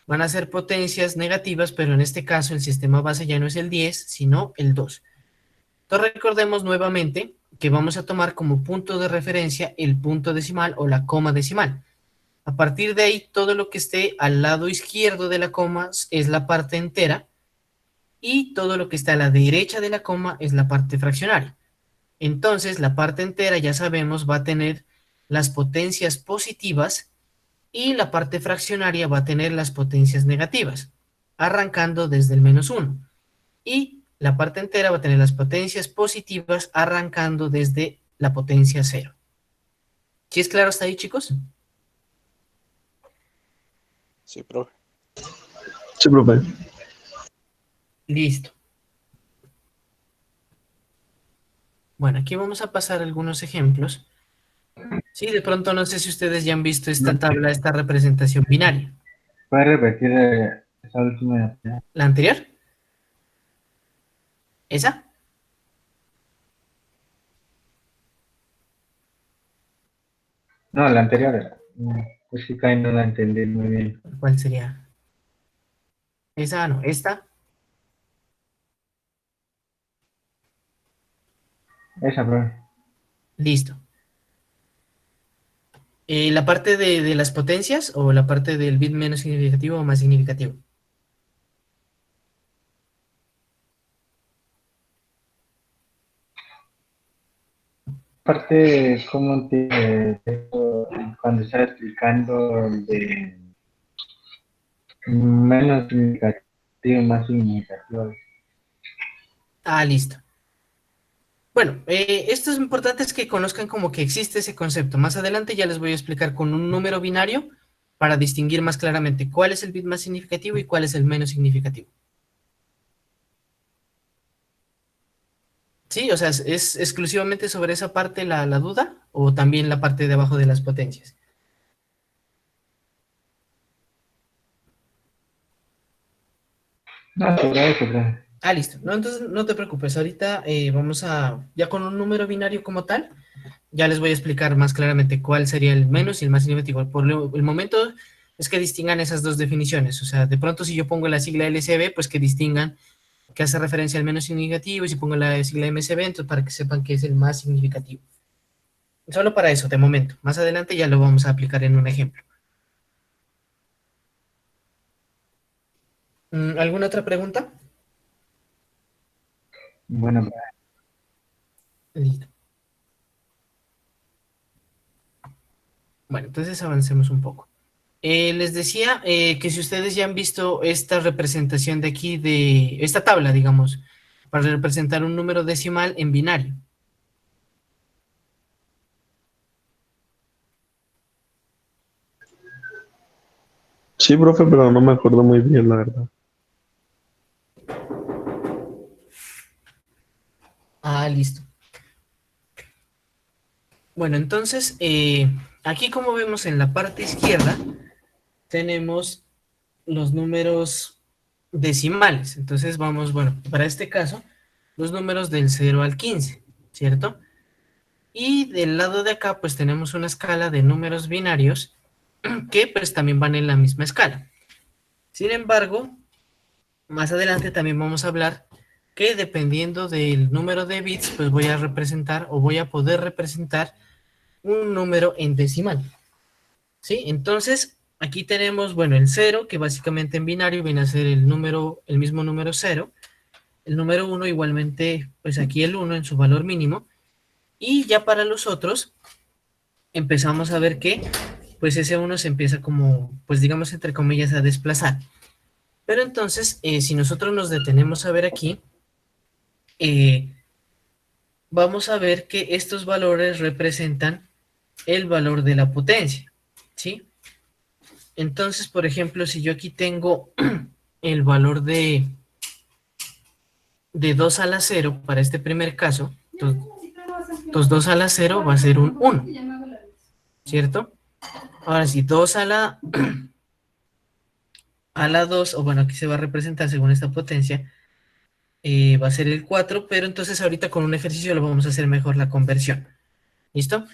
van a ser potencias negativas, pero en este caso el sistema base ya no es el 10, sino el 2. Entonces recordemos nuevamente que vamos a tomar como punto de referencia el punto decimal o la coma decimal. A partir de ahí, todo lo que esté al lado izquierdo de la coma es la parte entera y todo lo que está a la derecha de la coma es la parte fraccionaria. Entonces, la parte entera, ya sabemos, va a tener las potencias positivas y la parte fraccionaria va a tener las potencias negativas, arrancando desde el -1. Y la parte entera va a tener las potencias positivas arrancando desde la potencia 0. ¿Sí es claro hasta ahí, chicos? Sí, profe. Sí, profe. Listo. Bueno, aquí vamos a pasar algunos ejemplos. Sí, de pronto no sé si ustedes ya han visto esta tabla, esta representación binaria. ¿Puedes repetir esa última? ¿La anterior? ¿Esa? No, la anterior. Pues sí, que no la entendí muy bien. ¿Cuál sería? ¿Esa? No, ¿esta? Esa, profe. Listo. ¿La parte de las potencias o la parte del bit menos significativo o más significativo? Aparte, ¿cómo cuando estaba explicando de menos significativo, más significativo? Ah, listo. Bueno, esto es importante es que conozcan como que existe ese concepto. Más adelante ya les voy a explicar con un número binario para distinguir más claramente cuál es el bit más significativo y cuál es el menos significativo. Sí, o sea, ¿es exclusivamente sobre esa parte la duda o también la parte de abajo de las potencias? No, sobre eso, profe. Ah, listo. No, entonces no te preocupes. Ahorita vamos a, ya con un número binario como tal, ya les voy a explicar más claramente cuál sería el menos y el más significativo. El momento es que distingan esas dos definiciones. O sea, de pronto si yo pongo la sigla LCB, pues que distingan que hace referencia al menos significativo, y si pongo la sigla MCB, entonces para que sepan que es el más significativo. Solo para eso, de momento. Más adelante ya lo vamos a aplicar en un ejemplo. ¿Alguna otra pregunta? Bueno, Listo. Bueno, entonces avancemos un poco. Les decía que si ustedes ya han visto esta representación de aquí, de esta tabla, digamos, para representar un número decimal en binario. Sí, profe, pero no me acuerdo muy bien, la verdad. Ah, listo. Bueno, entonces, aquí como vemos en la parte izquierda, tenemos los números decimales. Entonces vamos, bueno, para este caso, los números del 0 al 15, ¿cierto? Y del lado de acá, pues tenemos una escala de números binarios que pues también van en la misma escala. Sin embargo, más adelante también vamos a hablar que dependiendo del número de bits, pues voy a representar o voy a poder representar un número en decimal. ¿Sí? Entonces, aquí tenemos, bueno, el 0, que básicamente en binario viene a ser el número, el mismo número 0. El número 1 igualmente, pues aquí el 1 en su valor mínimo. Y ya para los otros, empezamos a ver que, pues ese 1 se empieza como, pues digamos entre comillas, a desplazar. Pero entonces, si nosotros nos detenemos a ver aquí, vamos a ver que estos valores representan el valor de la potencia, ¿sí? Entonces, por ejemplo, si yo aquí tengo el valor de 2 a la 0 para este primer caso, entonces 2 a la 0 va a ser un 1, ¿cierto? Ahora si 2 a la 2, o bueno, aquí se va a representar según esta potencia, va a ser el 4, pero entonces ahorita con un ejercicio lo vamos a hacer mejor la conversión. ¿Listo?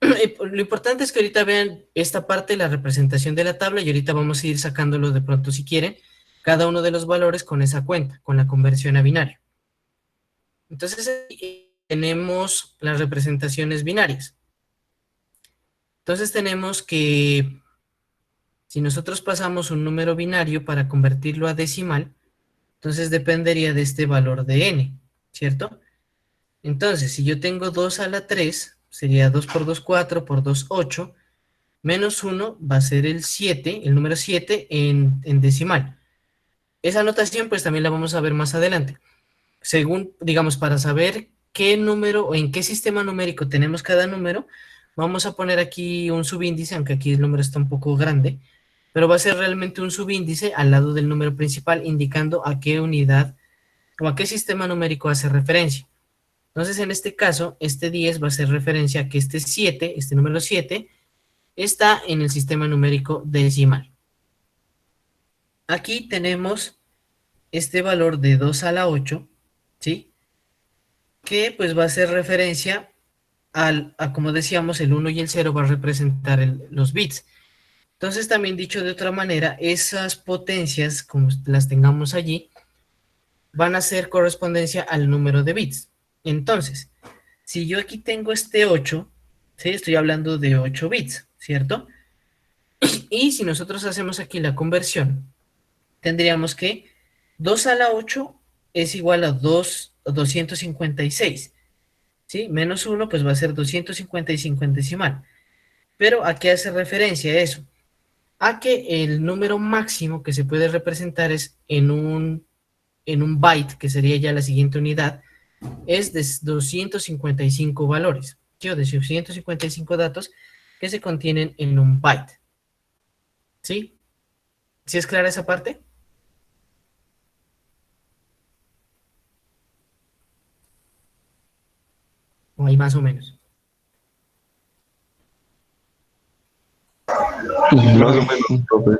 Lo importante es que ahorita vean esta parte, la representación de la tabla, y ahorita vamos a ir sacándolo de pronto si quieren, cada uno de los valores con esa cuenta, con la conversión a binario. Entonces tenemos las representaciones binarias. Entonces tenemos que si nosotros pasamos un número binario para convertirlo a decimal, entonces dependería de este valor de n, ¿cierto? Entonces, si yo tengo 2 a la 3, sería 2 por 2, 4, por 2, 8, menos 1 va a ser el 7, el número 7 en decimal. Esa notación pues también la vamos a ver más adelante. Según, digamos, para saber qué número o en qué sistema numérico tenemos cada número, vamos a poner aquí un subíndice, aunque aquí el número está un poco grande, pero va a ser realmente un subíndice al lado del número principal indicando a qué unidad o a qué sistema numérico hace referencia. Entonces, en este caso, este 10 va a hacer referencia a que este 7, este número 7, está en el sistema numérico decimal. Aquí tenemos este valor de 2 a la 8, ¿sí? Que pues va a hacer referencia a como decíamos, el 1 y el 0 va a representar los bits. Entonces, también dicho de otra manera, esas potencias, como las tengamos allí, van a hacer correspondencia al número de bits. Entonces, si yo aquí tengo este 8, ¿sí? Estoy hablando de 8 bits, ¿cierto? Y si nosotros hacemos aquí la conversión, tendríamos que 2 a la 8 es igual a 256, ¿sí? Menos 1 pues va a ser 255 en decimal. Pero ¿a qué hace referencia eso? A que el número máximo que se puede representar es en un byte, que sería ya la siguiente unidad, es de 255 valores, ¿sí? O de 255 datos que se contienen en un byte. ¿Sí? ¿Sí es clara esa parte? O hay más o menos. Más o menos, profe.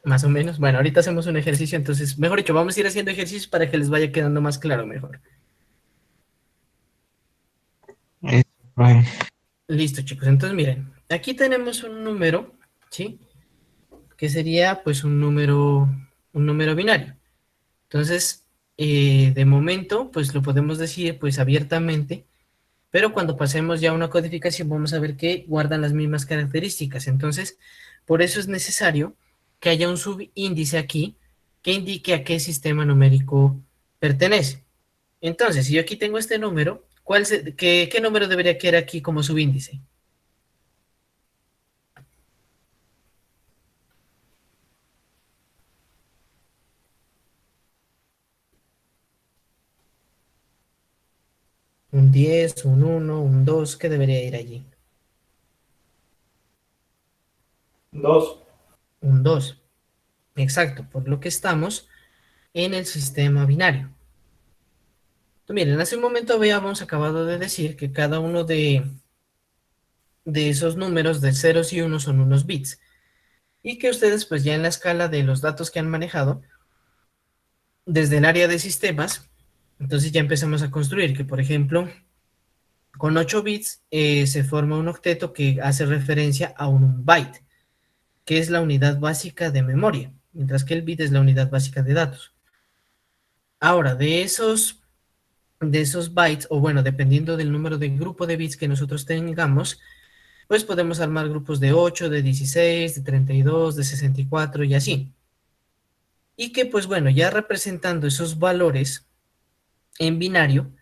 Más o menos. Bueno, ahorita hacemos un ejercicio, entonces, mejor dicho, vamos a ir haciendo ejercicios para que les vaya quedando más claro mejor. Profe. Listo, chicos. Entonces, miren, aquí tenemos un número, ¿sí? Que sería, pues, un número binario. Entonces, de momento, pues, lo podemos decir, pues, abiertamente, pero cuando pasemos ya a una codificación vamos a ver que guardan las mismas características. Entonces, por eso es necesario que haya un subíndice aquí que indique a qué sistema numérico pertenece. Entonces, si yo aquí tengo este número, ¿qué número debería quedar aquí como subíndice? Un 10, un 1, un 2, ¿qué debería ir allí? 2. Un 2. Exacto, por lo que estamos en el sistema binario. Entonces, miren, hace un momento habíamos acabado de decir que cada uno de esos números de ceros y unos son unos bits. Y que ustedes, pues ya en la escala de los datos que han manejado, desde el área de sistemas, entonces ya empezamos a construir que, por ejemplo, con 8 bits se forma un octeto que hace referencia a un byte, que es la unidad básica de memoria, mientras que el bit es la unidad básica de datos. Ahora, de esos bytes, o bueno, dependiendo del número de grupo de bits que nosotros tengamos, pues podemos armar grupos de 8, de 16, de 32, de 64 y así. Y que, pues bueno, ya representando esos valores en binario,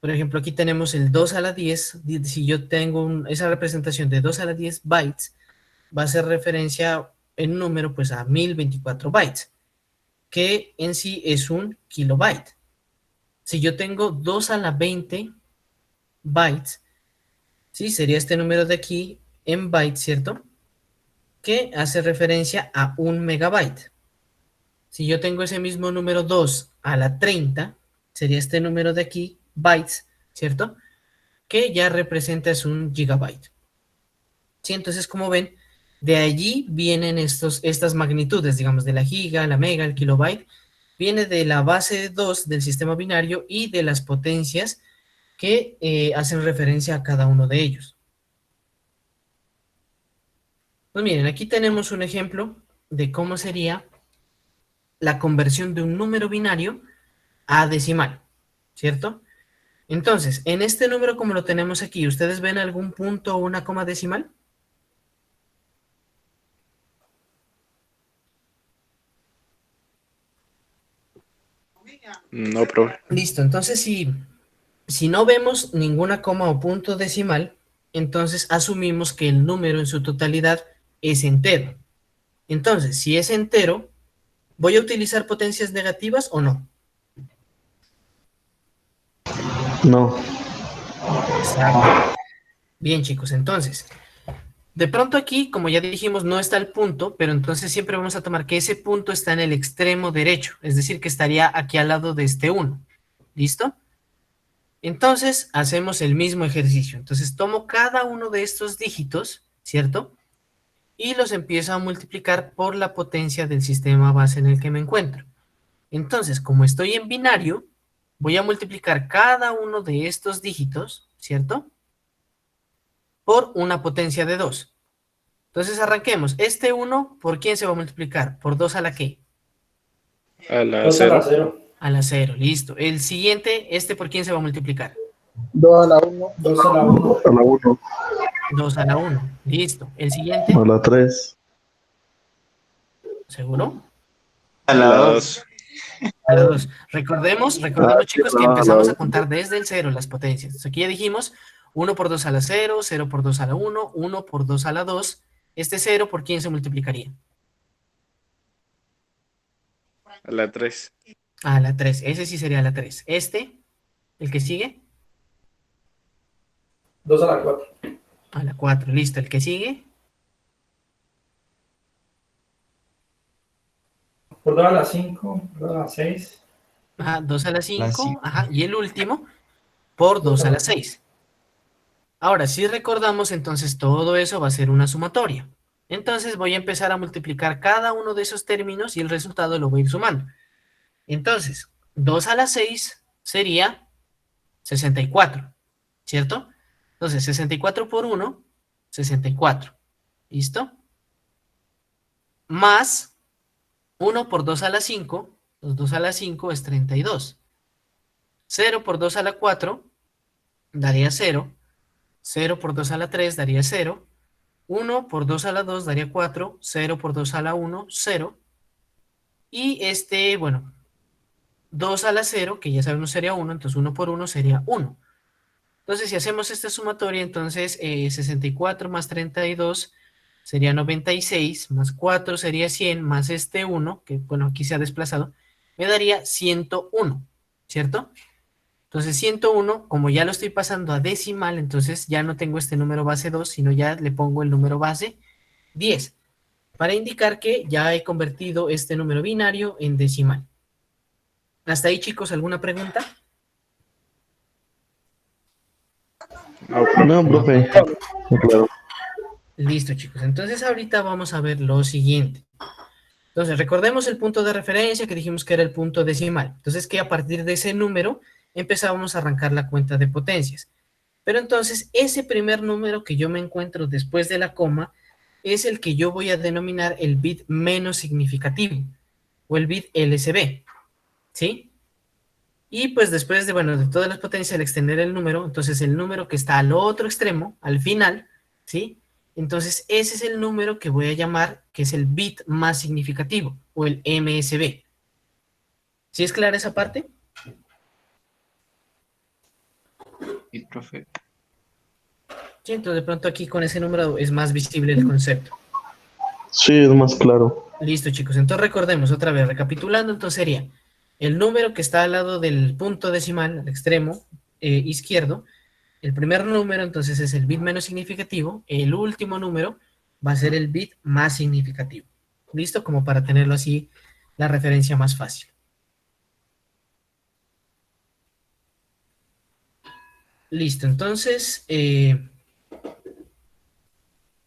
por ejemplo, aquí tenemos el 2 a la 10, si yo tengo esa representación de 2 a la 10 bytes, va a hacer referencia en número pues a 1024 bytes, que en sí es un kilobyte. Si yo tengo 2 a la 20 bytes, ¿sí? Sería este número de aquí en bytes, ¿cierto? Que hace referencia a un megabyte. Si yo tengo ese mismo número 2 a la 30, sería este número de aquí, bytes, ¿cierto? Que ya representa es un gigabyte. ¿Sí? Entonces, como ven, de allí vienen estas magnitudes, digamos, de la giga, la mega, el kilobyte, viene de la base 2 del sistema binario y de las potencias que hacen referencia a cada uno de ellos. Pues miren, aquí tenemos un ejemplo de cómo sería la conversión de un número binario a decimal, ¿cierto? Entonces, en este número como lo tenemos aquí, ¿ustedes ven algún punto o una coma decimal? No, profe. Listo, entonces si no vemos ninguna coma o punto decimal, entonces asumimos que el número en su totalidad es entero. Entonces, si es entero, ¿voy a utilizar potencias negativas o no? No. Exacto. Bien, chicos, entonces, de pronto aquí, como ya dijimos, no está el punto, pero entonces siempre vamos a tomar que ese punto está en el extremo derecho, es decir, que estaría aquí al lado de este 1. ¿Listo? Entonces, hacemos el mismo ejercicio. Entonces, tomo cada uno de estos dígitos, ¿cierto? Y los empiezo a multiplicar por la potencia del sistema base en el que me encuentro. Entonces, como estoy en binario, voy a multiplicar cada uno de estos dígitos, ¿cierto? Por una potencia de 2. Entonces, arranquemos. Este 1, ¿por quién se va a multiplicar? ¿Por 2 a la qué? A la 2 a la 0. 0. A la 0, listo. El siguiente, ¿este por quién se va a multiplicar? 2 a la 1. 2 a la 1. A la 1. 2 a la 1, listo. El siguiente, A la 3. ¿seguro? A la 2. A la 2. Recordemos, chicos, que empezamos a contar desde el 0 las potencias. Entonces, aquí ya dijimos 1 por 2 a la 0, 0 por 2 a la 1, 1 por 2 a la 2. Este 0, ¿por quién se multiplicaría? A la 3. A la 3. Ese sí sería la 3. Este, el que sigue, 2 a la 4. a la 4. Listo. El que sigue, Por 2 a la 5. 2 a la 6. ajá, 2 a la 5. cinco. Ajá, y el último, por 2 a la 6. Ahora, si recordamos, entonces todo eso va a ser una sumatoria. Entonces voy a empezar a multiplicar cada uno de esos términos y el resultado lo voy a ir sumando. Entonces, 2 a la 6 sería 64, ¿cierto? Entonces, 64 por 1, 64. ¿Listo? Más 1 por 2 a la 5, 2 a la 5 es 32. 0 por 2 a la 4 daría 0. 0 por 2 a la 3 daría 0. 1 por 2 a la 2 daría 4. 0 por 2 a la 1, 0. Y bueno, 2 a la 0, que ya sabemos sería 1, entonces 1 por 1 sería 1. Entonces, si hacemos esta sumatoria, entonces 64 más 32 sería 96, más 4 sería 100, más este 1, que bueno, aquí se ha desplazado, me daría 101, ¿cierto? Entonces 101, como ya lo estoy pasando a decimal, entonces ya no tengo este número base 2, sino ya le pongo el número base 10, para indicar que ya he convertido este número binario en decimal. ¿Hasta ahí, chicos, alguna pregunta? No, profe. Claro. Listo, chicos. Entonces ahorita vamos a ver lo siguiente. Entonces, recordemos el punto de referencia que dijimos que era el punto decimal. Entonces, que a partir de ese número empezábamos a arrancar la cuenta de potencias. Pero entonces, ese primer número que yo me encuentro después de la coma es el que yo voy a denominar el bit menos significativo o el bit LSB, ¿sí? Y pues después de, bueno, de todas las potencias, al extender el número, entonces el número que está al otro extremo, al final, ¿sí? Entonces ese es el número que voy a llamar, que es el bit más significativo, o el MSB. ¿Sí es clara esa parte? Y profe. Sí, entonces de pronto aquí con ese número es más visible el concepto. Sí, es más claro. Listo, chicos. Entonces recordemos otra vez, recapitulando, entonces sería el número que está al lado del punto decimal, al extremo izquierdo. El primer número, entonces, es el bit menos significativo. El último número va a ser el bit más significativo. ¿Listo? Como para tenerlo así, la referencia más fácil. Listo, entonces,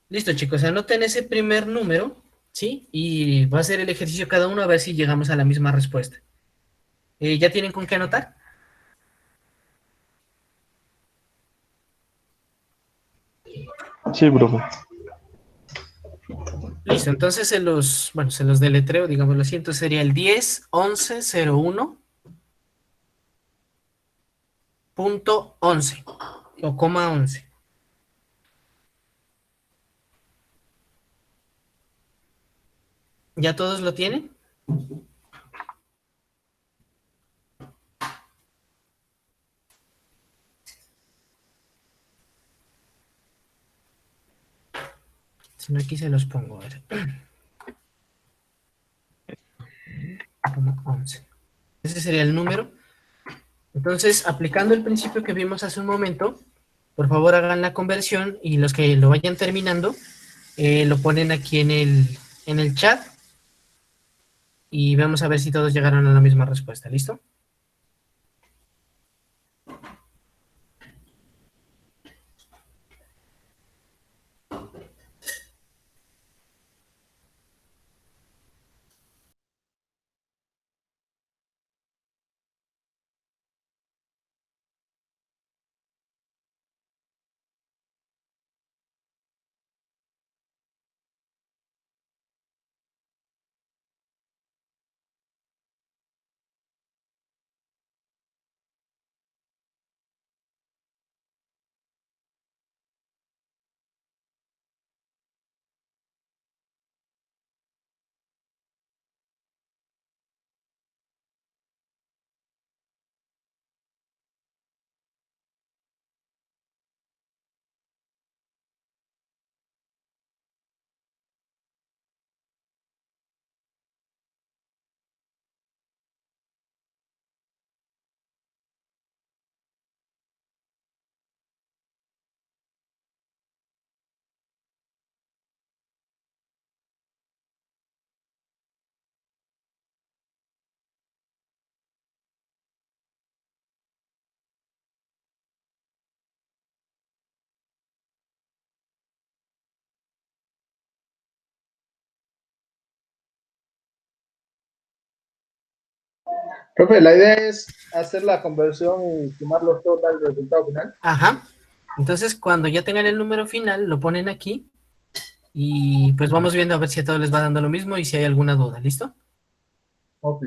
listo, chicos, anoten ese primer número, ¿sí? Y va a ser el ejercicio cada uno a ver si llegamos a la misma respuesta. ¿Ya tienen con qué anotar? Sí, profe. Listo, entonces se los deletreo, digámoslo así, entonces sería el 10, 11, 01, punto 11, o coma 11. ¿Ya todos lo tienen? Si no, aquí se los pongo, a ver. Como 11. Ese sería el número. Entonces, aplicando el principio que vimos hace un momento, por favor hagan la conversión y los que lo vayan terminando, lo ponen aquí en el chat y vamos a ver si todos llegaron a la misma respuesta. ¿Listo? Profe, la idea es hacer la conversión y sumarlos todos al resultado final. Ajá. Entonces, cuando ya tengan el número final, lo ponen aquí y pues vamos viendo a ver si a todos les va dando lo mismo y si hay alguna duda. ¿Listo? Ok.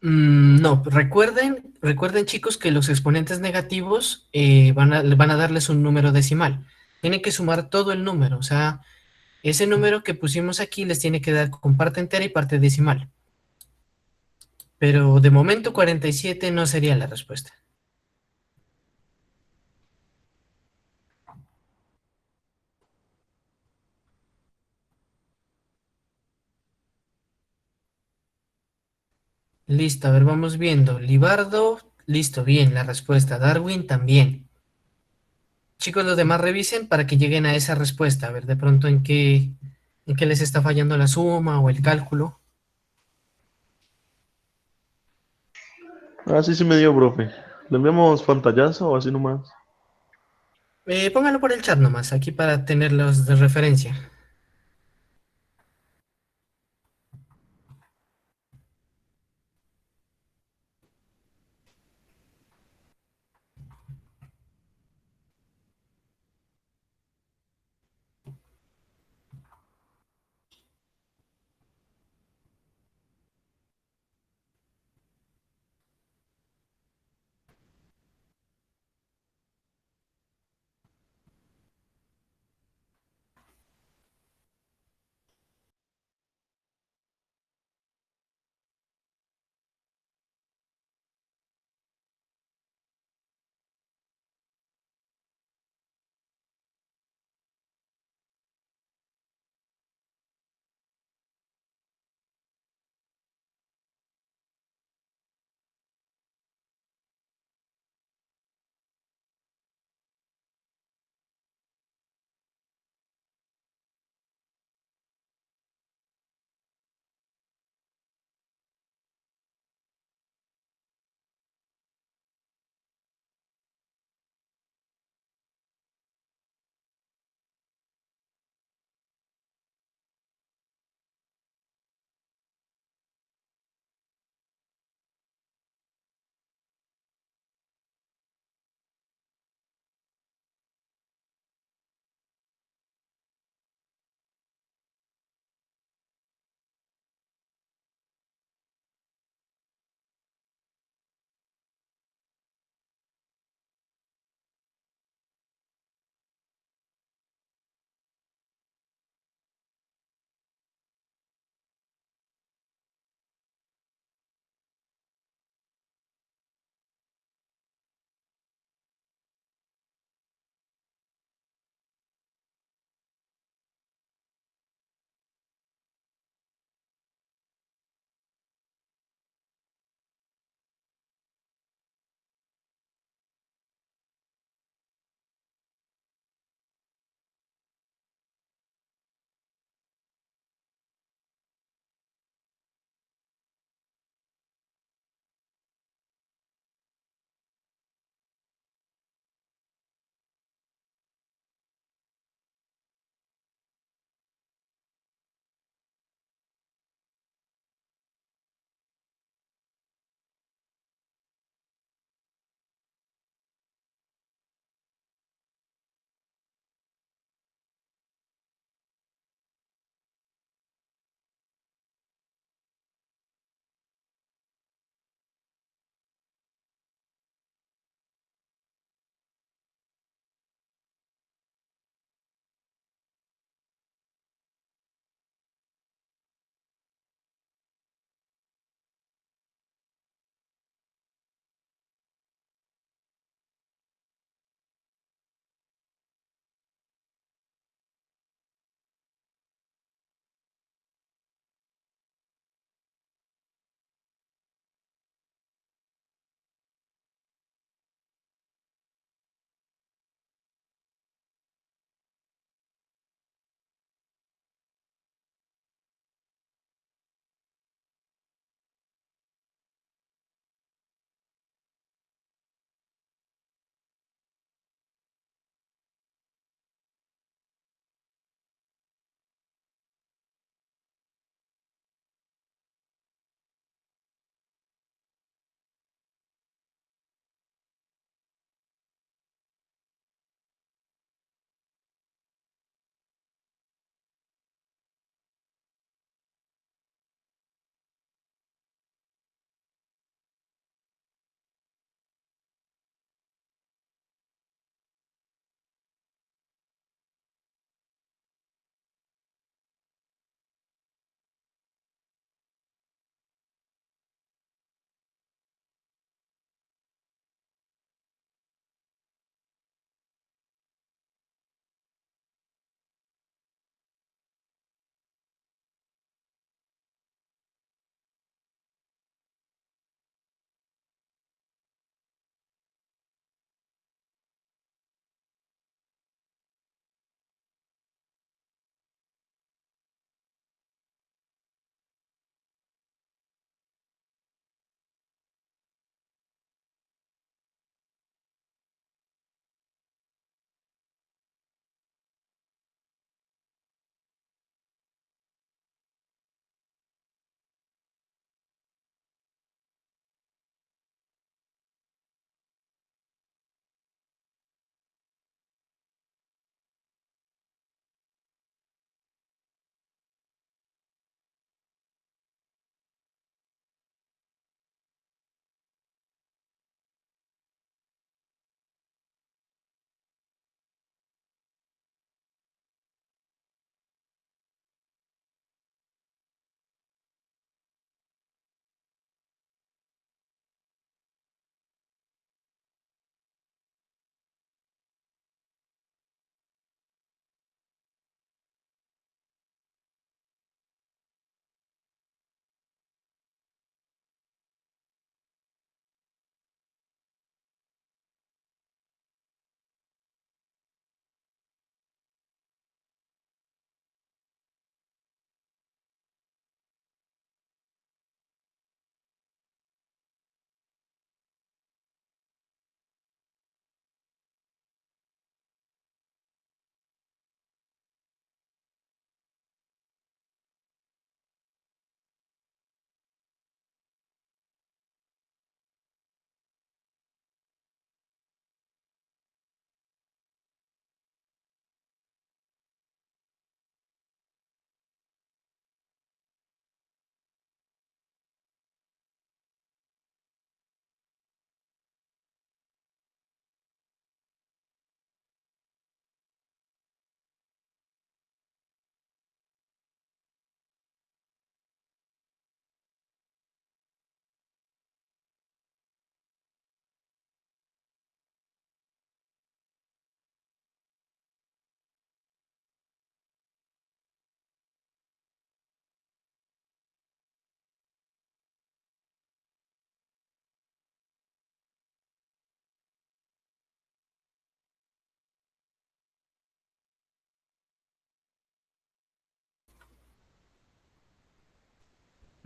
No, recuerden chicos que los exponentes negativos van a darles un número decimal. Tienen que sumar todo el número, o sea, ese número que pusimos aquí les tiene que dar con parte entera y parte decimal. Pero de momento 47 no sería la respuesta. Listo, a ver, vamos viendo. Libardo, listo, bien, la respuesta. Darwin también. Chicos, los demás revisen para que lleguen a esa respuesta. A ver, de pronto en qué les está fallando la suma o el cálculo. Ah, sí, sí me dio, profe. ¿Le enviamos pantallazo o así nomás? Pónganlo por el chat nomás, aquí para tenerlos de referencia.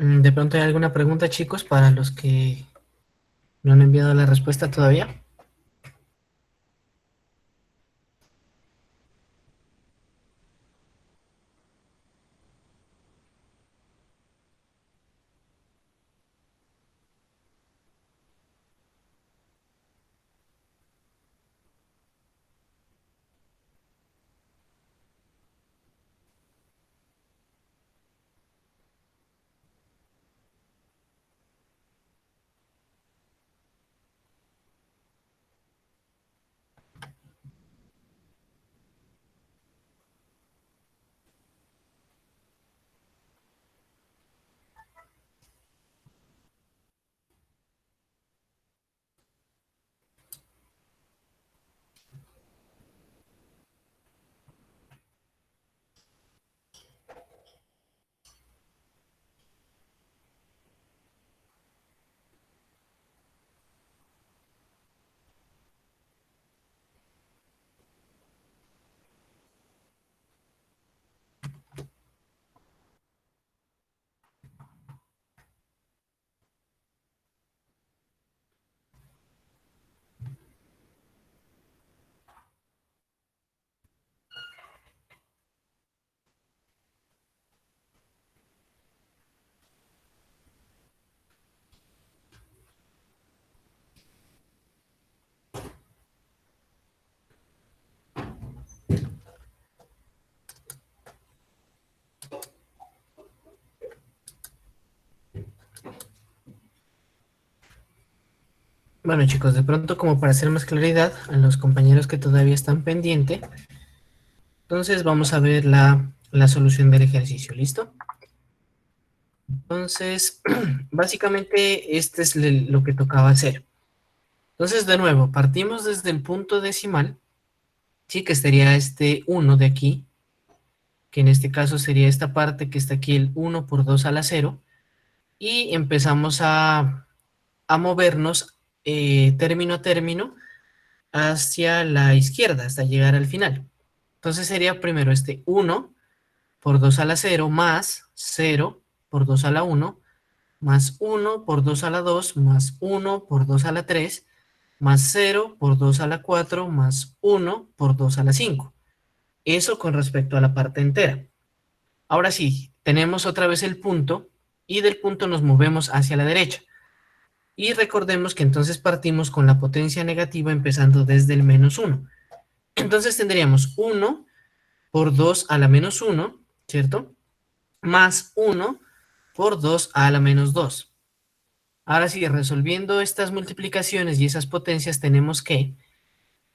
De pronto hay alguna pregunta, chicos, para los que no han enviado la respuesta todavía. Bueno, chicos, de pronto, como para hacer más claridad a los compañeros que todavía están pendientes, entonces vamos a ver la solución del ejercicio, ¿listo? Entonces, básicamente, este es lo que tocaba hacer. Entonces, de nuevo, partimos desde el punto decimal, ¿sí? Que sería este 1 de aquí, que en este caso sería esta parte que está aquí, el 1 por 2 a la 0, y empezamos a movernos término a término hacia la izquierda, hasta llegar al final. Entonces sería primero este 1 por 2 a la 0, más 0 por 2 a la 1, más 1 por 2 a la 2, más 1 por 2 a la 3, más 0 por 2 a la 4, más 1 por 2 a la 5. Eso con respecto a la parte entera. Ahora sí, tenemos otra vez el punto, y del punto nos movemos hacia la derecha. Y recordemos que entonces partimos con la potencia negativa empezando desde el menos 1. Entonces tendríamos 1 por 2 a la menos 1, ¿cierto? Más 1 por 2 a la menos 2. Ahora sí, resolviendo estas multiplicaciones y esas potencias, tenemos que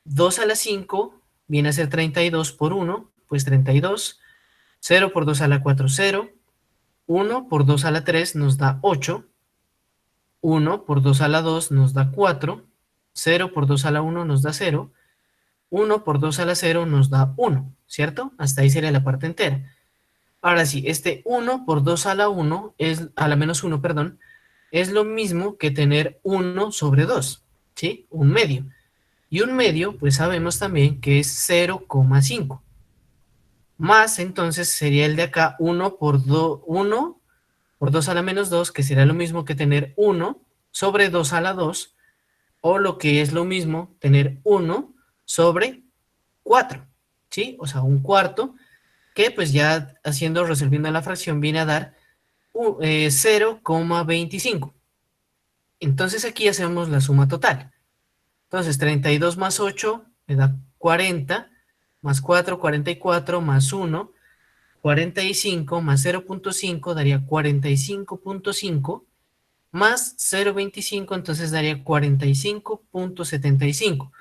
2 a la 5 viene a ser 32 por 1, pues 32. 0 por 2 a la 4, 0. 1 por 2 a la 3 nos da 8. 1 por 2 a la 2 nos da 4. 0 por 2 a la 1 nos da 0. 1 por 2 a la 0 nos da 1, ¿cierto? Hasta ahí sería la parte entera. Ahora sí, este 1 por 2 a la 1, a la menos 1, perdón, es lo mismo que tener 1 sobre 2, ¿sí? Un medio. Y un medio, pues sabemos también que es 0,5. Más, entonces, sería el de acá 1 por 2 a la menos 2, que será lo mismo que tener 1 sobre 2 a la 2, o lo que es lo mismo, tener 1 sobre 4, ¿sí? O sea, un cuarto, que pues ya resolviendo la fracción viene a dar 0,25. Entonces aquí hacemos la suma total. Entonces 32 más 8 me da 40, más 4, 44, más 1, 45, más 0,5 daría 45,5, más 0,25, entonces daría 45,75.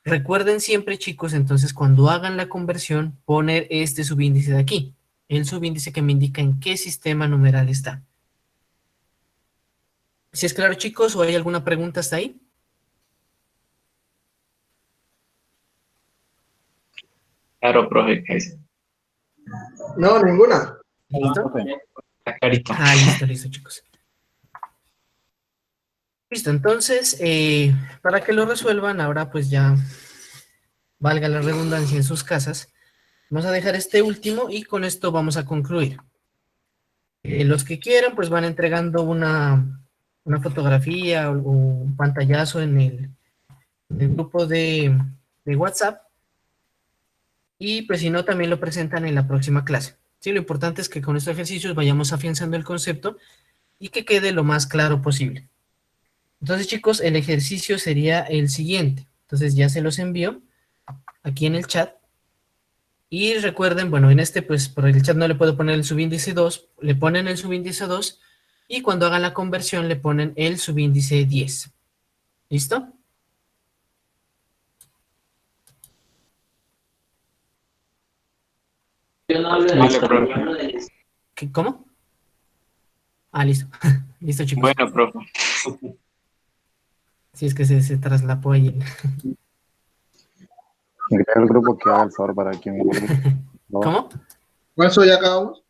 Recuerden siempre, chicos, entonces cuando hagan la conversión, poner este subíndice de aquí, el subíndice que me indica en qué sistema numeral está. ¿Si es claro, chicos, o hay alguna pregunta hasta ahí? Claro, profe, ahí sí. No, ninguna. ¿Listo? Está clarito. Listo, chicos. Listo, entonces, para que lo resuelvan, ahora pues ya valga la redundancia en sus casas, vamos a dejar este último y con esto vamos a concluir. Los que quieran, pues van entregando una fotografía o un pantallazo en el grupo de WhatsApp. Y pues si no, también lo presentan en la próxima clase. Sí, lo importante es que con estos ejercicios vayamos afianzando el concepto y que quede lo más claro posible. Entonces, chicos, el ejercicio sería el siguiente. Entonces ya se los envío aquí en el chat. Y recuerden, bueno, en este, pues por el chat no le puedo poner el subíndice 2, le ponen el subíndice 2 y cuando hagan la conversión le ponen el subíndice 10. ¿Listo? Vale, profe. ¿Cómo? Ah, listo. Listo, chicos. Bueno, profe. Si es que se traslapó ahí. Crear el grupo que haga el favor para que me... ¿Cómo? ¿Con eso ya acabamos?